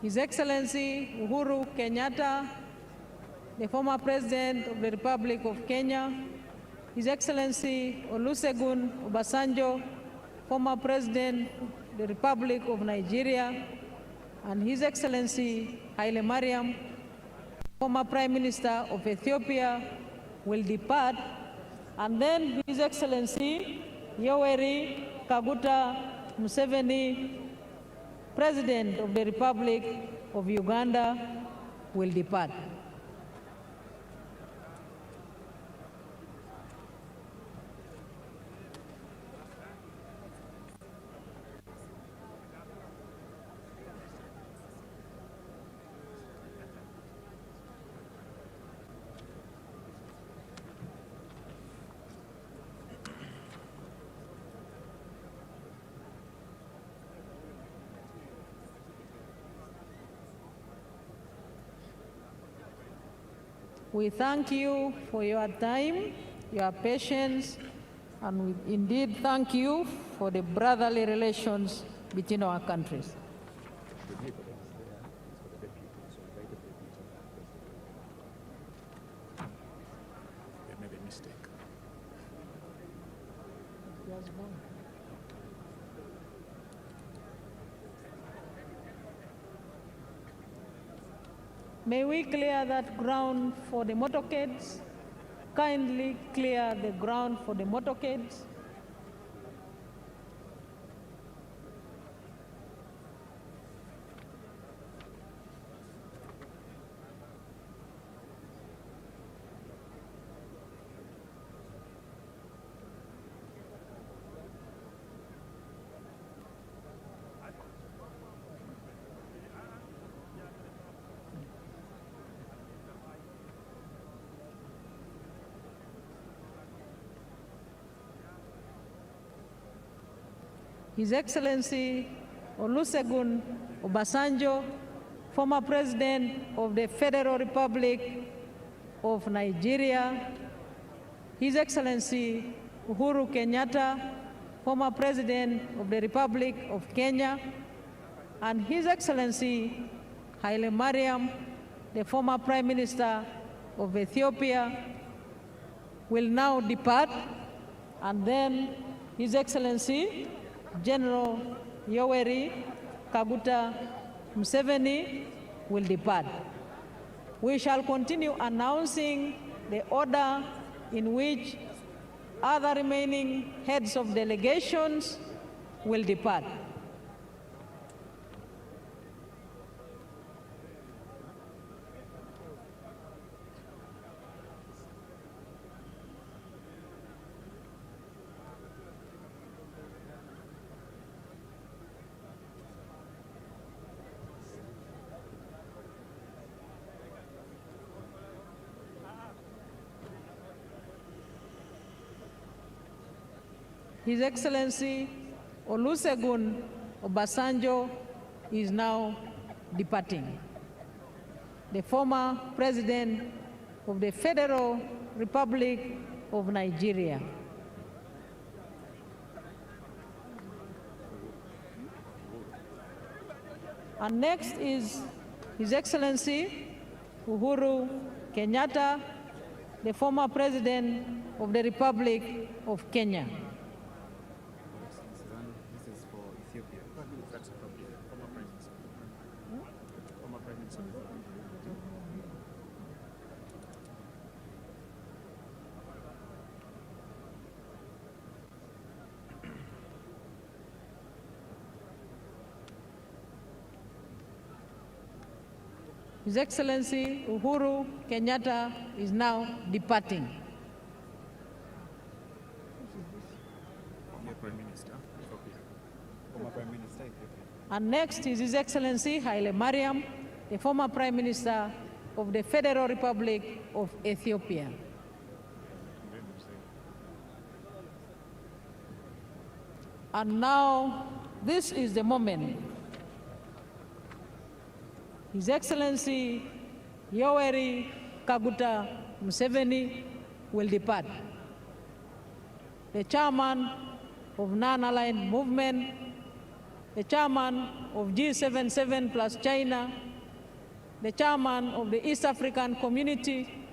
His Excellency Uhuru Kenyatta, the former President of the Republic of Kenya, His Excellency Olusegun Obasanjo, former President of the Republic of Nigeria, and His Excellency Haile Mariam, former Prime Minister of Ethiopia, will depart, and then His Excellency Yoweri Kaguta Museveni, President of the Republic of Uganda, will depart. we thank you for your time, your patience, and we indeed thank you for the brotherly relations between our countries. They made a mistake. May we clear that ground for the motorcades? Kindly clear the ground for the motorcades. His Excellency Olusegun Obasanjo, former President of the Federal Republic of Nigeria, His Excellency Uhuru Kenyatta, former President of the Republic of Kenya, and His Excellency Haile Mariam, the former Prime Minister of Ethiopia, will now depart, and then His Excellency General Yoweri Kaguta Museveni will depart. We shall continue announcing the order in which other remaining heads of delegations will depart. His Excellency Olusegun Obasanjo is now departing. The former President of the Federal Republic of Nigeria. And next is His Excellency Uhuru Kenyatta, the former President of the Republic of Kenya. This is for Ethiopia. That's appropriate. Former Prime Minister. Former Prime Minister. His Excellency Uhuru Kenyatta is now departing. Former Prime Minister. Ethiopia. Former Prime Minister. Ethiopia. And next is His Excellency Haile Mariam, the former Prime Minister of the Federal Republic of Ethiopia. And now, this is the moment. His Excellency Yoweri Kaguta Museveni will depart. The chairman of Non-Aligned Movement, the chairman of G77 plus China, the chairman of the East African Community,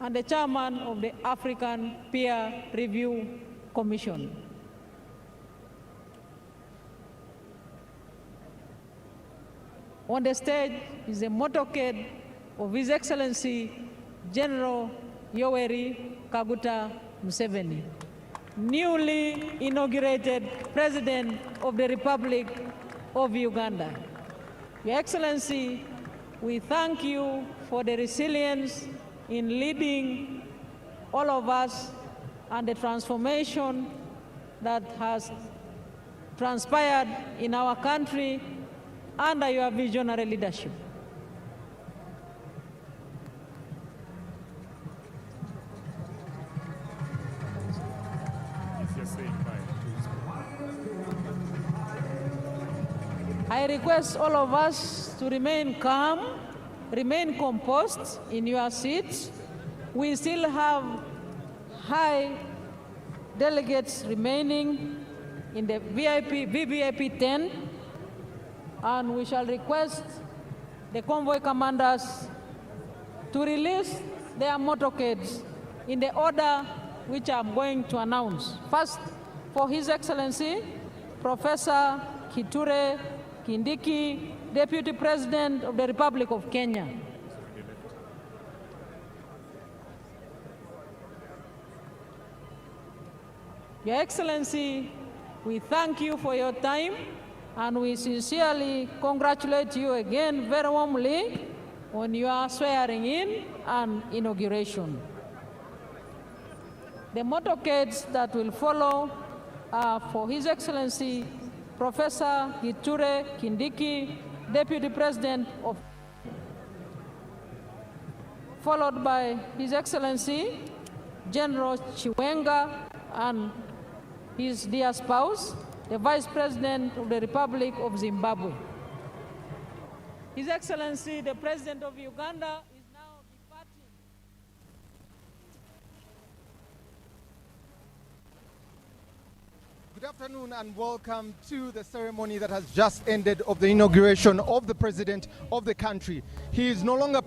and the chairman of the African Peer Review Commission. On the stage is a motorcade of His Excellency General Yoweri Kaguta Museveni, newly inaugurated President of the Republic of Uganda. Your Excellency, we thank you for the resilience in leading all of us and the transformation that has transpired in our country under your visionary leadership. I request all of us to remain calm remain composed in your seats. We still have high delegates remaining in the VVIP tent, and we shall request the convoy commanders to release their motorcades in the order which I'm going to announce. First, for His Excellency, Professor Kithure Kindiki, Deputy President of the Republic of Kenya. Your Excellency, we thank you for your time, and we sincerely congratulate you again very warmly on your swearing in and inauguration. The motorcades that will follow are for His Excellency, Professor Kithure Kindiki, Deputy President of, followed by His Excellency, General Chiwenga and his dear spouse, the Vice President of the Republic of Zimbabwe. His Excellency, the President of Uganda, is now departing. Good afternoon and welcome to the ceremony that has just ended of the inauguration of the President of the country. He is no longer